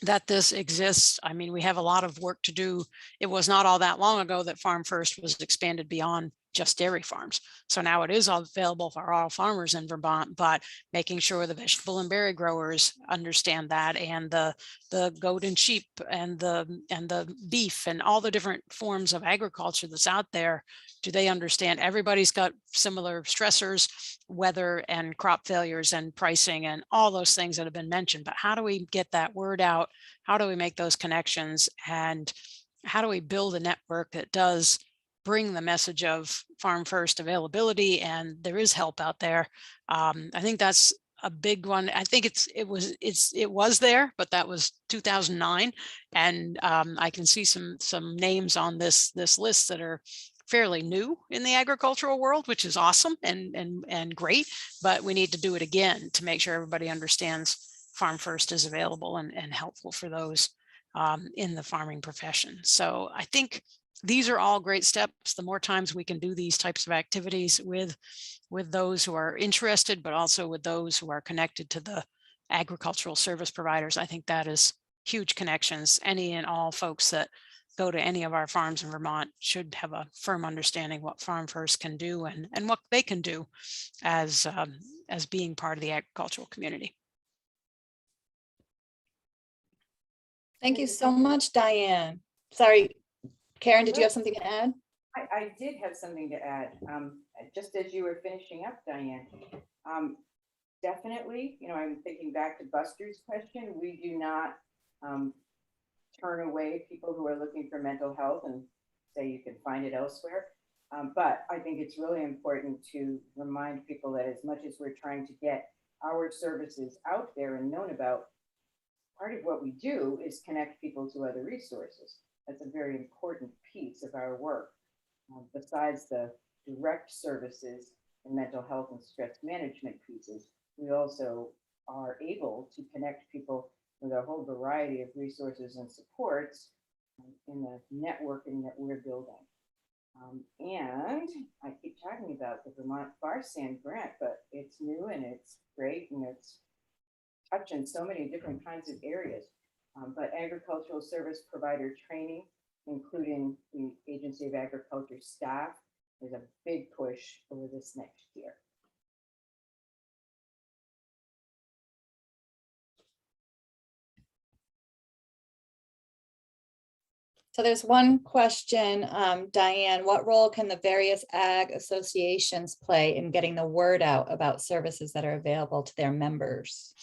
that this exists. I mean, we have a lot of work to do. It was not all that long ago that Farm First was expanded beyond just dairy farms. So now it is all available for all farmers in Vermont, but making sure the vegetable and berry growers understand that, and the goat and sheep and the beef and all the different forms of agriculture that's out there. Do they understand everybody's got similar stressors, weather and crop failures and pricing and all those things that have been mentioned? But how do we get that word out? How do we make those connections? And how do we build a network that does bring the message of Farm First availability, and there is help out there? I think that's a big one. I think it was there, but that was 2009, and I can see some names on this list that are fairly new in the agricultural world, which is awesome and great. But we need to do it again to make sure everybody understands Farm First is available and helpful for those in the farming profession. So I think these are all great steps. The more times we can do these types of activities with those who are interested, but also with those who are connected to the agricultural service providers, I think that is huge connections. Any and all folks that go to any of our farms in Vermont should have a firm understanding what Farm First can do and what they can do as being part of the agricultural community. Thank you so much, Diane. Sorry, Karen, did you have something to add? I did have something to add. Just as you were finishing up, Diane. Definitely, I'm thinking back to Buster's question. We do not turn away people who are looking for mental health and say you can find it elsewhere. But I think it's really important to remind people that as much as we're trying to get our services out there and known about, part of what we do is connect people to other resources. That's a very important piece of our work. Besides the direct services and mental health and stress management pieces, we also are able to connect people with a whole variety of resources and supports in the networking that we're building. And I keep talking about the Vermont Farm grant, but it's new and it's great and it's touching so many different kinds of areas. But agricultural service provider training, including the Agency of Agriculture staff, is a big push over this next year. So there's one question, Diane, what role can the various ag associations play in getting the word out about services that are available to their members?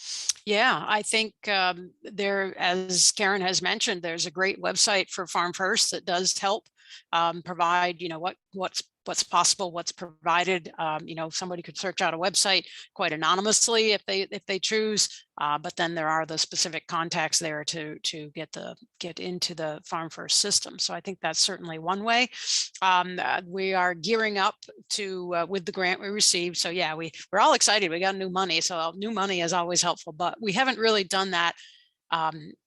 Yeah, I think there, as Karen has mentioned, there's a great website for Farm First that does help provide, what's possible, what's provided. Somebody could search out a website quite anonymously if they choose, but then there are the specific contacts there to get into the Farm First system. So I think that's certainly one way. We are gearing up to with the grant we received. So yeah, we're all excited. We got new money, so new money is always helpful, but we haven't really done that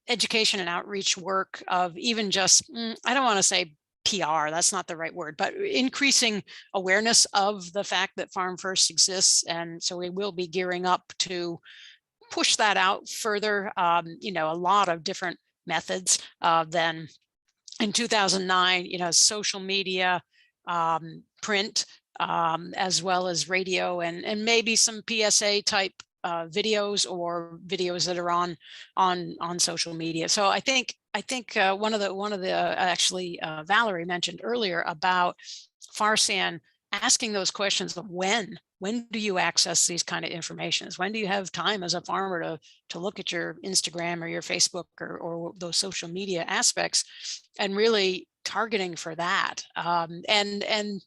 education and outreach work of even just, I don't want to say PR, that's not the right word, but increasing awareness of the fact that Farm First exists. And so we will be gearing up to push that out further, a lot of different methods than in 2009, social media, print, as well as radio and maybe some PSA type videos or videos that are on social media. So I think one of the actually Valerie mentioned earlier about Farsan asking those questions of when do you access these kind of informations? When do you have time as a farmer to look at your Instagram or your Facebook or those social media aspects, and really targeting for that. And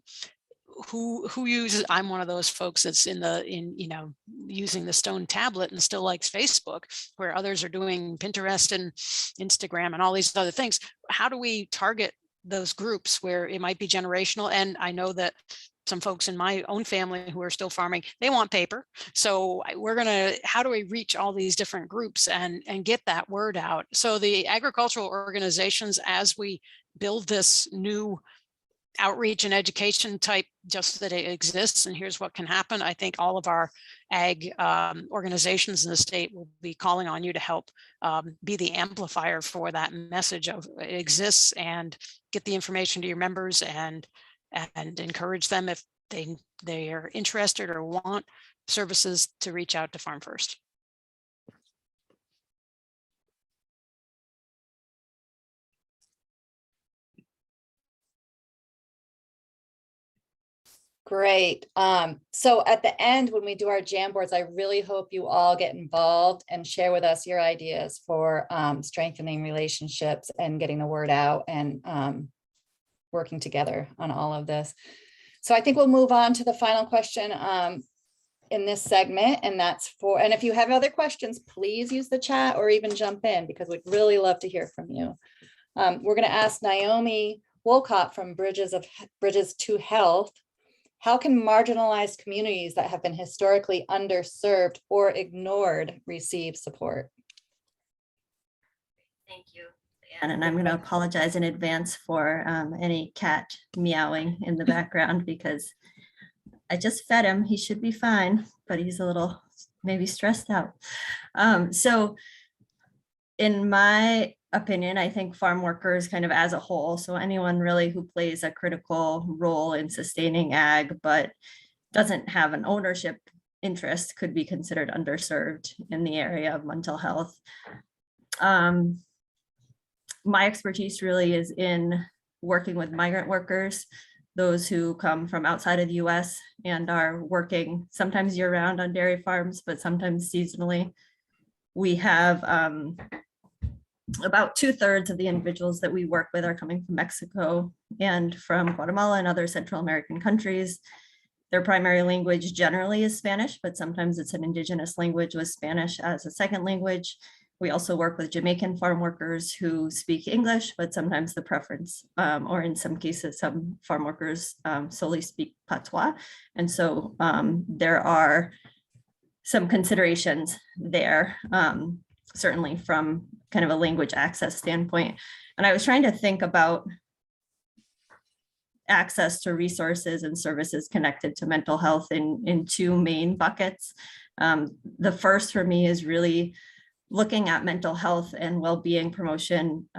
who uses, I'm one of those folks that's using the stone tablet and still likes Facebook, where others are doing Pinterest and Instagram and all these other things. How do we target those groups where it might be generational. And I know that some folks in my own family who are still farming, they want paper. So how do we reach all these different groups and get that word out? So the agricultural organizations, as we build this new outreach and education type, just that it exists and here's what can happen, I think all of our ag organizations in the state will be calling on you to help be the amplifier for that message of it exists, and get the information to your members and encourage them if they are interested or want services to reach out to Farm First. Great. So at the end, when we do our jam boards, I really hope you all get involved and share with us your ideas for strengthening relationships and getting the word out and working together on all of this. So I think we'll move on to the final question in this segment, and and if you have other questions, please use the chat or even jump in, because we'd really love to hear from you. We're going to ask Naomi Wolcott from Bridges to Health. How can marginalized communities that have been historically underserved or ignored receive support? Thank you, Diane. And I'm going to apologize in advance for any cat meowing in the background, because I just fed him. He should be fine, but he's a little maybe stressed out. So in my opinion, I think farm workers kind of as a whole, so anyone really who plays a critical role in sustaining ag but doesn't have an ownership interest, could be considered underserved in the area of mental health. My expertise really is in working with migrant workers, those who come from outside of the US and are working sometimes year-round on dairy farms, but sometimes seasonally. We have about 2/3 of the individuals that we work with are coming from Mexico and from Guatemala and other Central American countries. Their primary language generally is Spanish, but sometimes it's an indigenous language with Spanish as a second language. We also work with Jamaican farm workers who speak English, but sometimes the preference, or in some cases, some farm workers solely speak Patois. And so there are some considerations there, certainly from kind of a language access standpoint. And I was trying to think about access to resources and services connected to mental health in two main buckets. The first for me is really looking at mental health and well-being promotion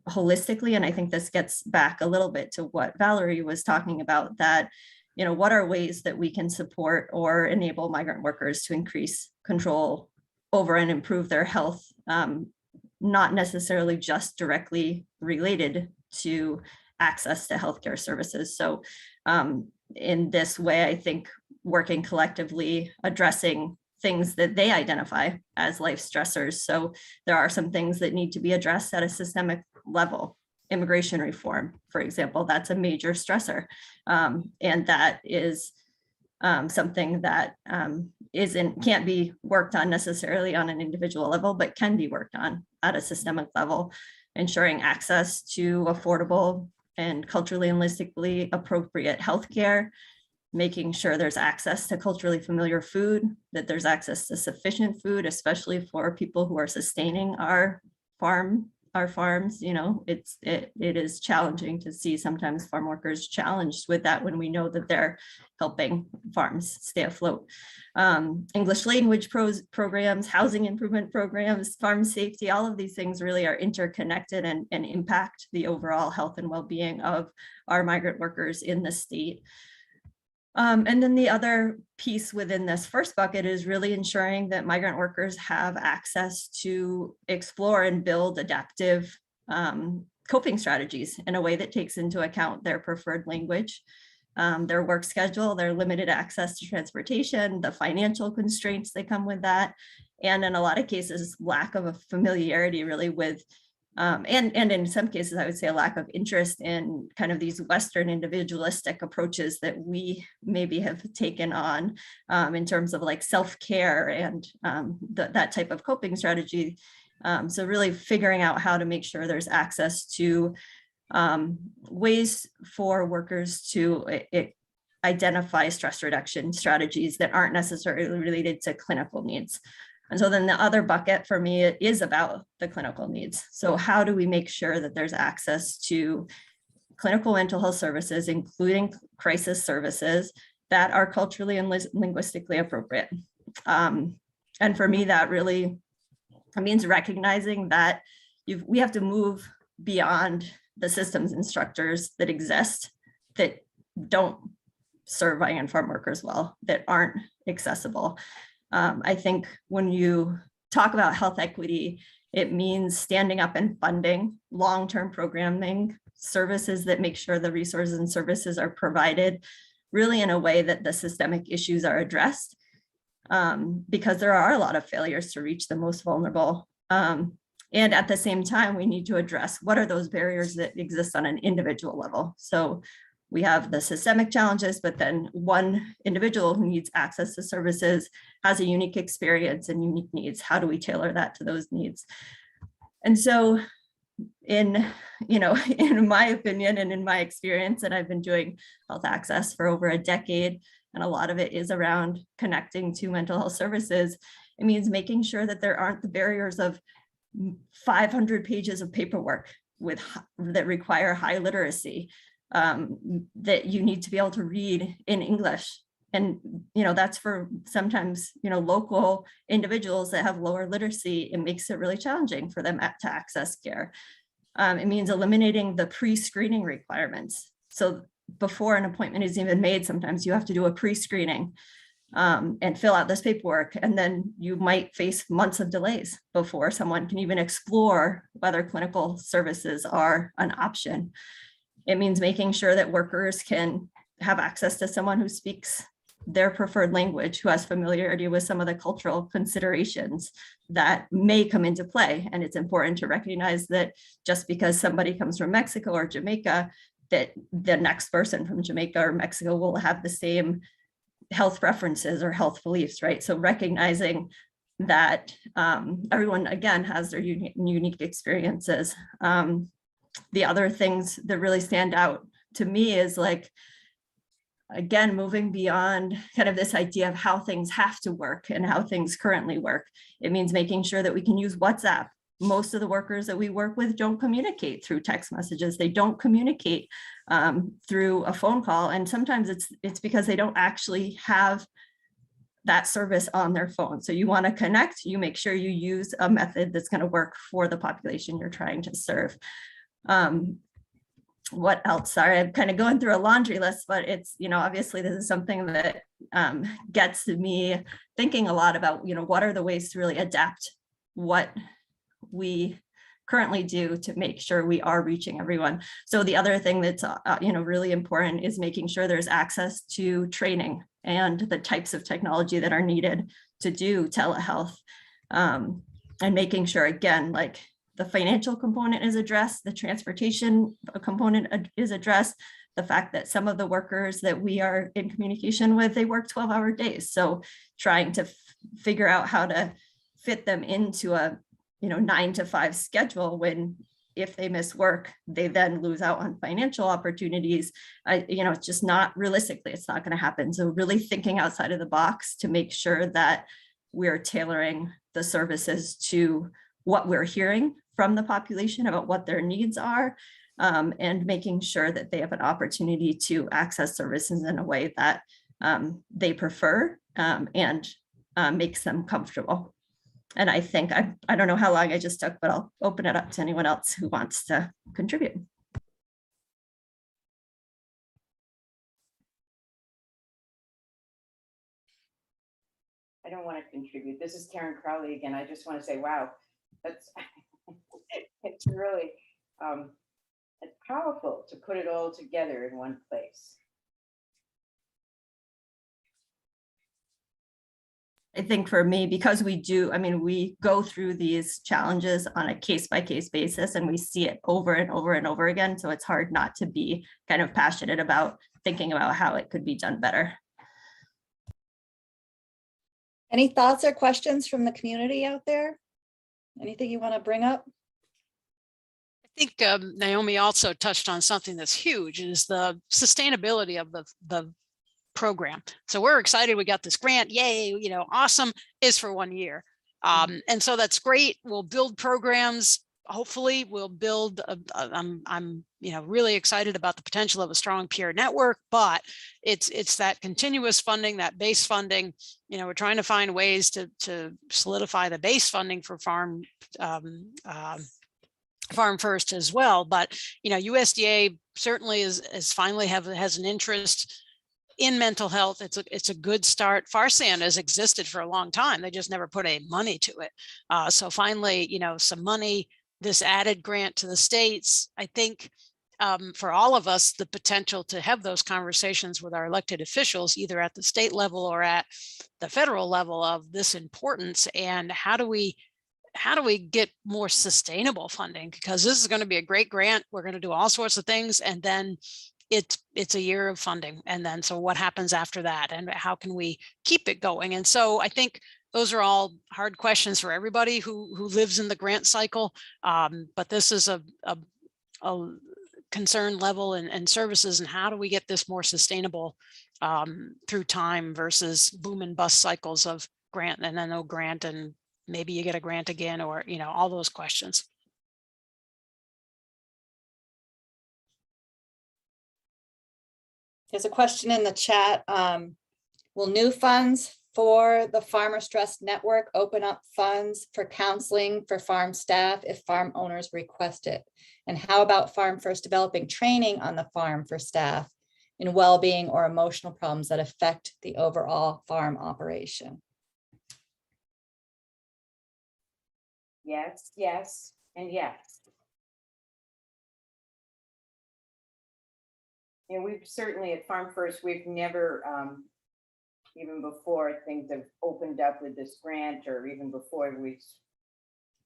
holistically. And I think this gets back a little bit to what Valerie was talking about, that, you know, what are ways that we can support or enable migrant workers to increase control over and improve their health, not necessarily just directly related to access to healthcare services. So in this way, I think working collectively, addressing things that they identify as life stressors. So there are some things that need to be addressed at a systemic level. Immigration reform, for example, that's a major stressor. And that is something that can't be worked on necessarily on an individual level, but can be worked on at a systemic level, ensuring access to affordable and culturally and linguistically appropriate healthcare, making sure there's access to culturally familiar food, that there's access to sufficient food, especially for people who are sustaining our farms. You know, it is challenging to see sometimes farm workers challenged with that when we know that they're helping farms stay afloat. English language programs, housing improvement programs, farm safety, all of these things really are interconnected and impact the overall health and well-being of our migrant workers in the state. And then the other piece within this first bucket is really ensuring that migrant workers have access to explore and build adaptive coping strategies in a way that takes into account their preferred language, their work schedule, their limited access to transportation, the financial constraints that come with that, and in a lot of cases, lack of a familiarity really with and in some cases, I would say a lack of interest in kind of these Western individualistic approaches that we maybe have taken on in terms of like self-care and that type of coping strategy. So really figuring out how to make sure there's access to ways for workers to identify stress reduction strategies that aren't necessarily related to clinical needs. And so then the other bucket for me is about the clinical needs. So how do we make sure that there's access to clinical mental health services, including crisis services that are culturally and linguistically appropriate? And for me, that really means recognizing that we have to move beyond the systems and structures that exist that don't serve IN farm workers well, that aren't accessible. I think when you talk about health equity, it means standing up and funding long-term programming services that make sure the resources and services are provided really in a way that the systemic issues are addressed, because there are a lot of failures to reach the most vulnerable. And at the same time, we need to address what are those barriers that exist on an individual level. So we have the systemic challenges, but then one individual who needs access to services has a unique experience and unique needs. How do we tailor that to those needs? And so in my opinion and in my experience, and I've been doing health access for over a decade, and a lot of it is around connecting to mental health services, it means making sure that there aren't the barriers of 500 pages of paperwork that require high literacy, that you need to be able to read in English. And, that's for sometimes, local individuals that have lower literacy. It makes it really challenging for them to access care. It means eliminating the pre-screening requirements. So before an appointment is even made, sometimes you have to do a pre-screening and fill out this paperwork. And then you might face months of delays before someone can even explore whether clinical services are an option. It means making sure that workers can have access to someone who speaks their preferred language, who has familiarity with some of the cultural considerations that may come into play. And it's important to recognize that just because somebody comes from Mexico or Jamaica, that the next person from Jamaica or Mexico will have the same health preferences or health beliefs, right? So recognizing that everyone, again, has their unique experiences. The other things that really stand out to me is again, moving beyond kind of this idea of how things have to work and how things currently work. It means making sure that we can use WhatsApp. Most of the workers that we work with don't communicate through text messages. They don't communicate through a phone call. And sometimes it's because they don't actually have that service on their phone. So you want to connect, you make sure you use a method that's going to work for the population you're trying to serve. What else? Sorry, I'm kind of going through a laundry list, but it's, obviously this is something that gets me thinking a lot about, what are the ways to really adapt what we currently do to make sure we are reaching everyone. So the other thing that's, really important is making sure there's access to training and the types of technology that are needed to do telehealth, and making sure, again, the financial component is addressed, the transportation component is addressed, the fact that some of the workers that we are in communication with, they work 12-hour days. So trying to figure out how to fit them into a 9-to-5 schedule when if they miss work, they then lose out on financial opportunities. It's just not realistically, it's not going to happen. So really thinking outside of the box to make sure that we're tailoring the services to what we're hearing from the population about what their needs are, and making sure that they have an opportunity to access services in a way that they prefer and makes them comfortable. And I think, I don't know how long I just took, but I'll open it up to anyone else who wants to contribute. I don't want to contribute. This is Karen Crowley again. I just want to say, wow, that's it's really it's powerful to put it all together in one place. I think for me, because we go through these challenges on a case-by-case basis and we see it over and over and over again. So it's hard not to be kind of passionate about thinking about how it could be done better. Any thoughts or questions from the community out there? Anything you want to bring up? I think Naomi also touched on something that's huge, is the sustainability of the program. So we're excited we got this grant, yay, awesome, is for 1 year. And so that's great. We'll build programs. Hopefully we'll build, I'm really excited about the potential of a strong peer network, but it's that continuous funding, that base funding. We're trying to find ways to solidify the base funding for Farm First as well. But USDA certainly is finally has an interest in mental health. It's a good start. FARSAN has existed for a long time. They just never put any money to it. So finally, some money, this added grant to the states, I think for all of us, the potential to have those conversations with our elected officials, either at the state level or at the federal level, of this importance, and how do we get more sustainable funding? Because this is going to be a great grant. We're going to do all sorts of things, and then it's a year of funding. And then, so what happens after that, and how can we keep it going? And so I think those are all hard questions for everybody who lives in the grant cycle. But this is a concern level and services, and how do we get this more sustainable through time versus boom and bust cycles of grant and then no grant, and maybe you get a grant again, or all those questions. There's a question in the chat. Will new funds for the Farmers Trust Network open up funds for counseling for farm staff if farm owners request it? And how about Farm First developing training on the farm for staff in well-being or emotional problems that affect the overall farm operation? Yes, yes, and yes. We've certainly at Farm First, we've never, even before things have opened up with this grant, or even before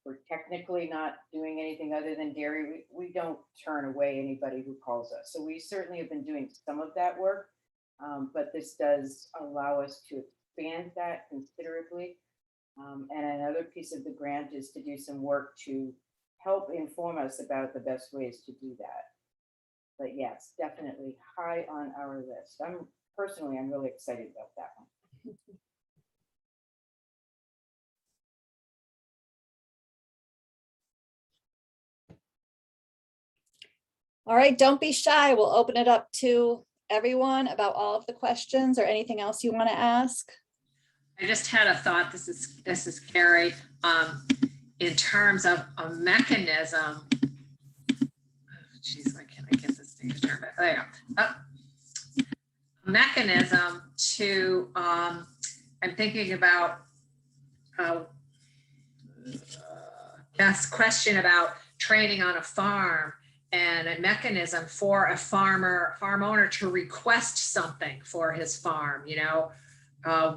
we're technically not doing anything other than dairy, we don't turn away anybody who calls us. So we certainly have been doing some of that work, but this does allow us to expand that considerably. And another piece of the grant is to do some work to help inform us about the best ways to do that. But yes, definitely high on our list. I'm really excited about that one. All right, don't be shy. We'll open it up to everyone about all of the questions or anything else you want to ask. I just had a thought. This is Carrie. In terms of a mechanism. Geez, why can't I get this thing to turn back? There you go. A mechanism to. I'm thinking about. Question about training on a farm, and a mechanism for a farm owner to request something for his farm.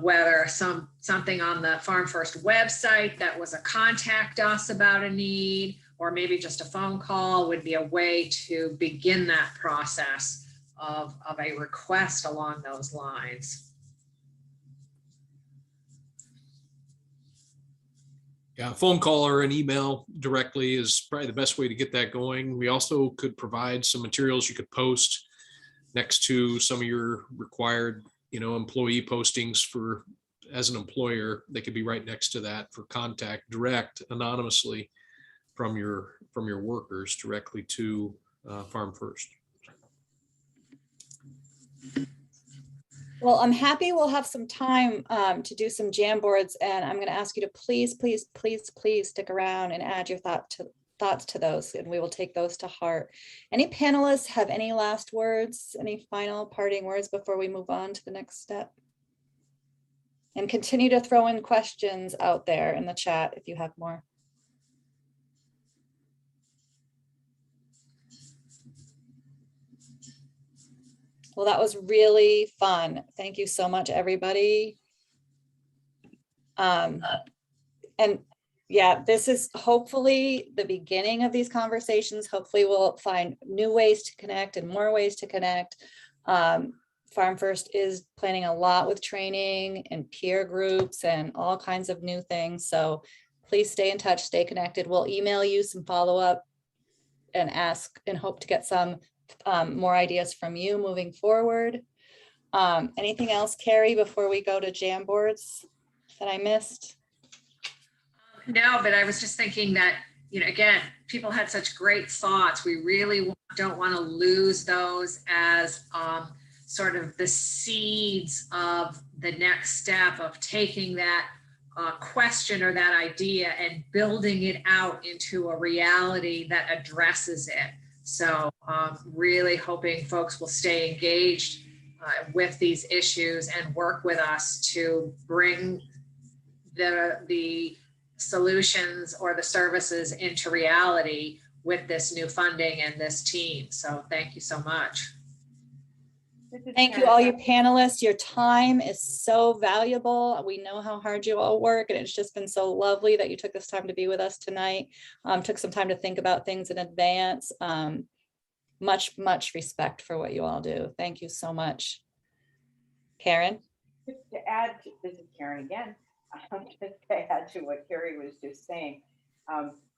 Whether something on the Farm First website that was a contact us about a need, or maybe just a phone call would be a way to begin that process of a request along those lines. Yeah, a phone call or an email directly is probably the best way to get that going. We also could provide some materials you could post next to some of your required employee postings for, as an employer, they could be right next to that for contact direct anonymously from your workers directly to Farm First. Well, I'm happy we'll have some time to do some Jamboards, and I'm going to ask you to please stick around and add your thoughts to those, and we will take those to heart. Any panelists have any last words, any final parting words before we move on to the next step? And continue to throw in questions out there in the chat if you have more. Well, that was really fun. Thank you so much, everybody. And yeah, this is hopefully the beginning of these conversations. Hopefully we'll find new ways to connect and more ways to connect. Farm First is planning a lot with training and peer groups and all kinds of new things. So please stay in touch, stay connected. We'll email you some follow-up and ask and hope to get some more ideas from you moving forward. Anything else, Carrie, before we go to Jamboards that I missed? No, but I was just thinking that, again, people had such great thoughts. We really don't want to lose those as sort of the seeds of the next step of taking that question or that idea and building it out into a reality that addresses it. So really hoping folks will stay engaged with these issues and work with us to bring the solutions or the services into reality with this new funding and this team. So thank you so much. Thank you, all your panelists. Your time is so valuable. We know how hard you all work, and it's just been so lovely that you took this time to be with us tonight. Took some time to think about things in advance. Much respect for what you all do. Thank you so much. Karen? To add, this is Karen again. Just to add to what Carrie was just saying,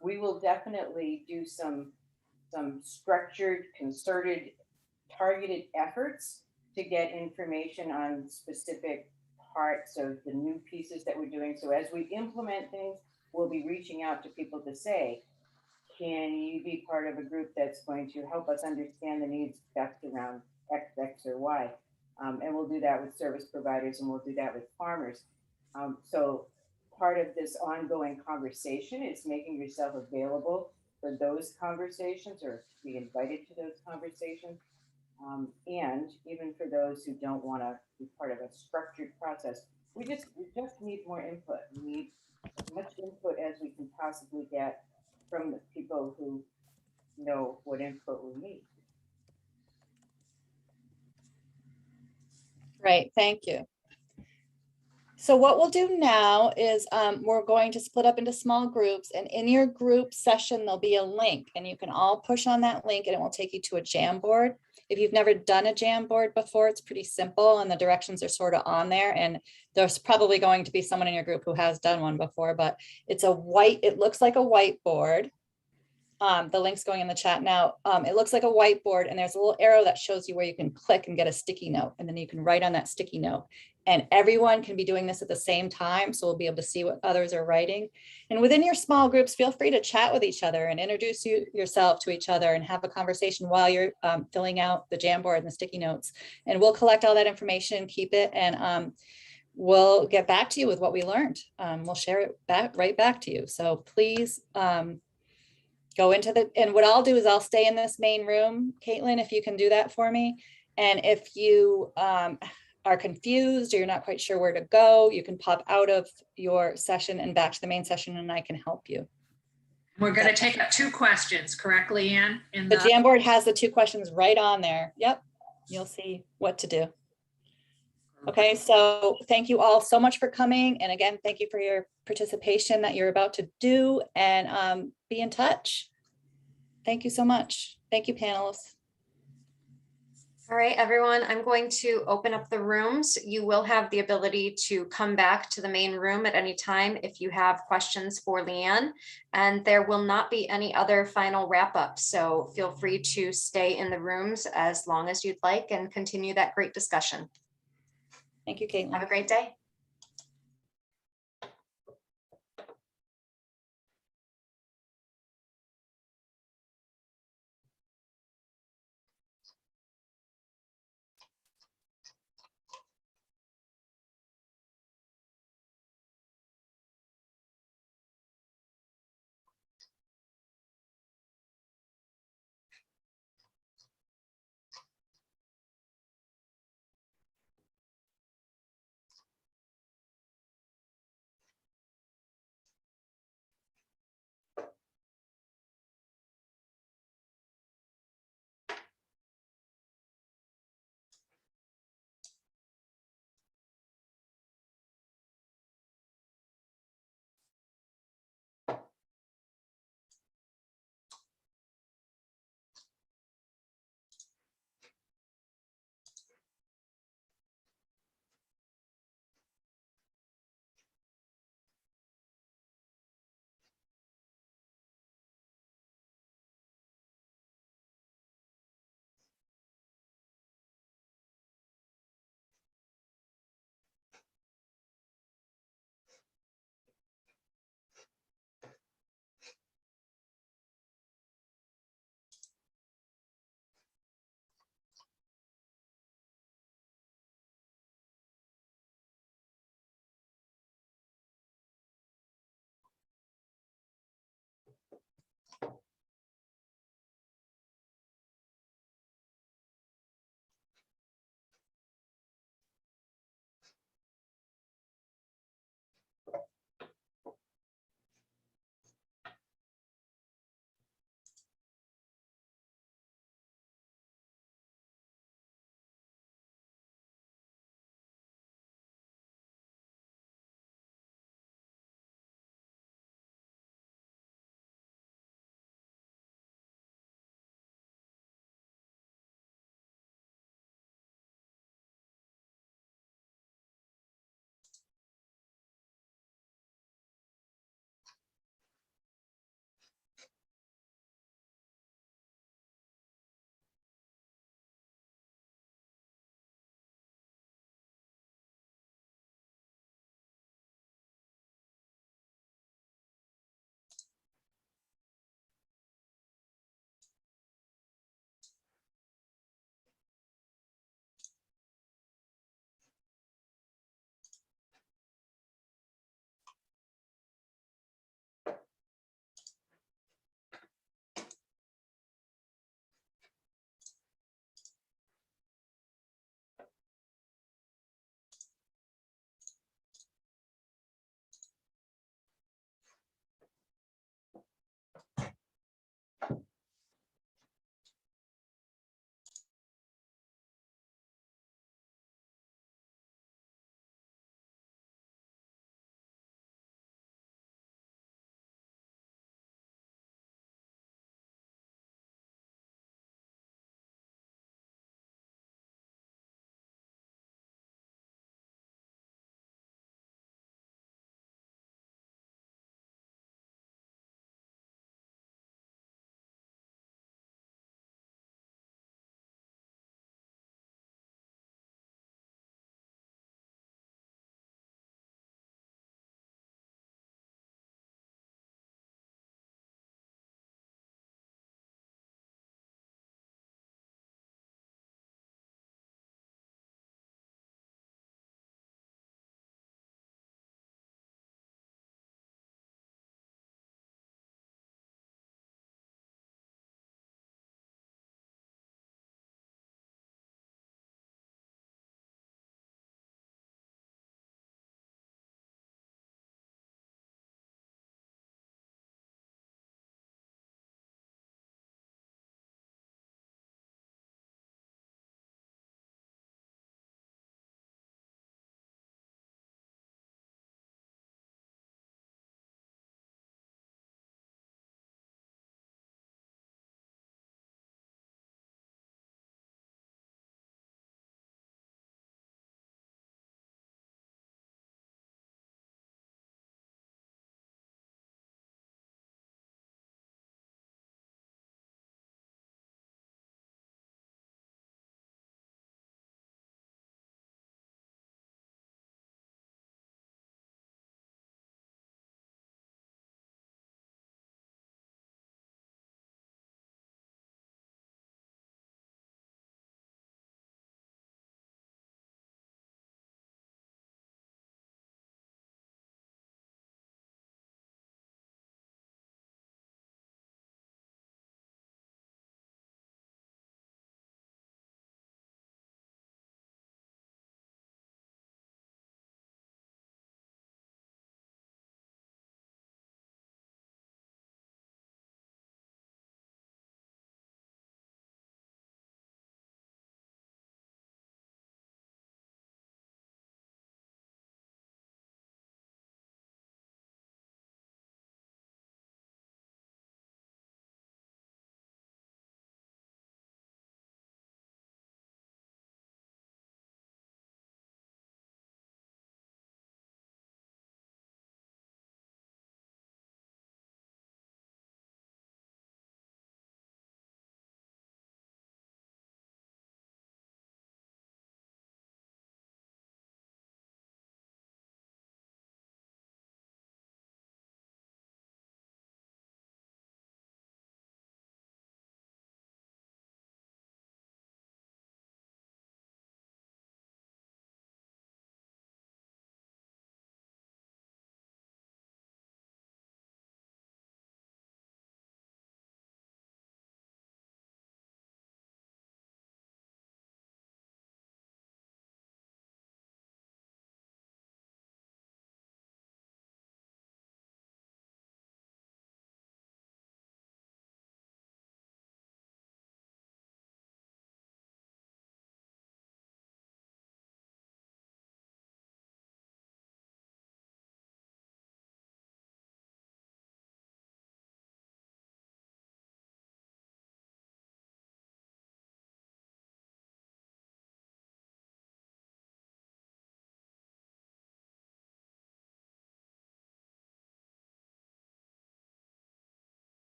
we will definitely do some structured, concerted, targeted efforts to get information on specific parts of the new pieces that we're doing. So as we implement things, we'll be reaching out to people to say, can you be part of a group that's going to help us understand the needs best around X, or Y? And we'll do that with service providers, and we'll do that with farmers. So part of this ongoing conversation is making yourself available for those conversations, or to be invited to those conversations. And even for those who don't want to be part of a structured process, we just need more input. We need as much input as we can possibly get from the people who know what input we need. Great, thank you. So what we'll do now is we're going to split up into small groups, and in your group session, there'll be a link, and you can all push on that link and it will take you to a Jamboard. If you've never done a Jamboard before, it's pretty simple and the directions are sort of on there, and there's probably going to be someone in your group who has done one before, but it's it looks like a whiteboard. The link's going in the chat now. It looks like a whiteboard, and there's a little arrow that shows you where you can click and get a sticky note, and then you can write on that sticky note. And everyone can be doing this at the same time, so we'll be able to see what others are writing. And within your small groups, feel free to chat with each other and introduce yourself to each other and have a conversation while you're filling out the Jamboard and the sticky notes. And we'll collect all that information, keep it, and we'll get back to you with what we learned. We'll share it right back to you. So please go into and what I'll do is I'll stay in this main room, Caitlin, if you can do that for me. And if you are confused or you're not quite sure where to go, you can pop out of your session and back to the main session, and I can help you. We're going to take up 2 questions, correct, Leanne? The Jamboard has the 2 questions right on there. Yep, you'll see what to do. Okay, so thank you all so much for coming. And again, thank you for your participation that you're about to do, and be in touch. Thank you so much. Thank you, panelists. All right, everyone, I'm going to open up the rooms. You will have the ability to come back to the main room at any time if you have questions for Leanne, and there will not be any other final wrap up. So feel free to stay in the rooms as long as you'd like and continue that great discussion. Thank you, Caitlin. Have a great day.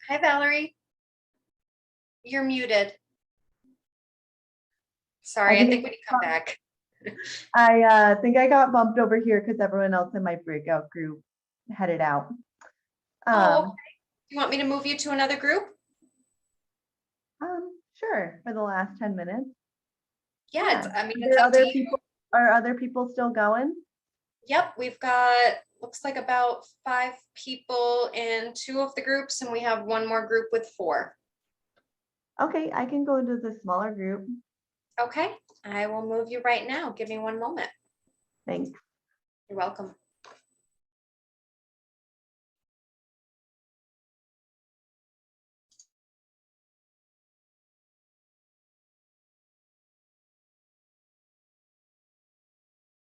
Hi, Valerie. You're muted. Sorry, I think when you come back. I think I got bumped over here because everyone else in my breakout group headed out. Oh, okay. You want me to move you to another group? Sure, for the last 10 minutes. Yeah, I mean, Are it's there up to other you. people? Are other people still going? Yep, we've got, looks like about 5 people in 2 of the groups, and we have 1 more group with 4. Okay, I can go into the smaller group. Okay, I will move you right now. Give me 1 moment. Thanks. You're welcome.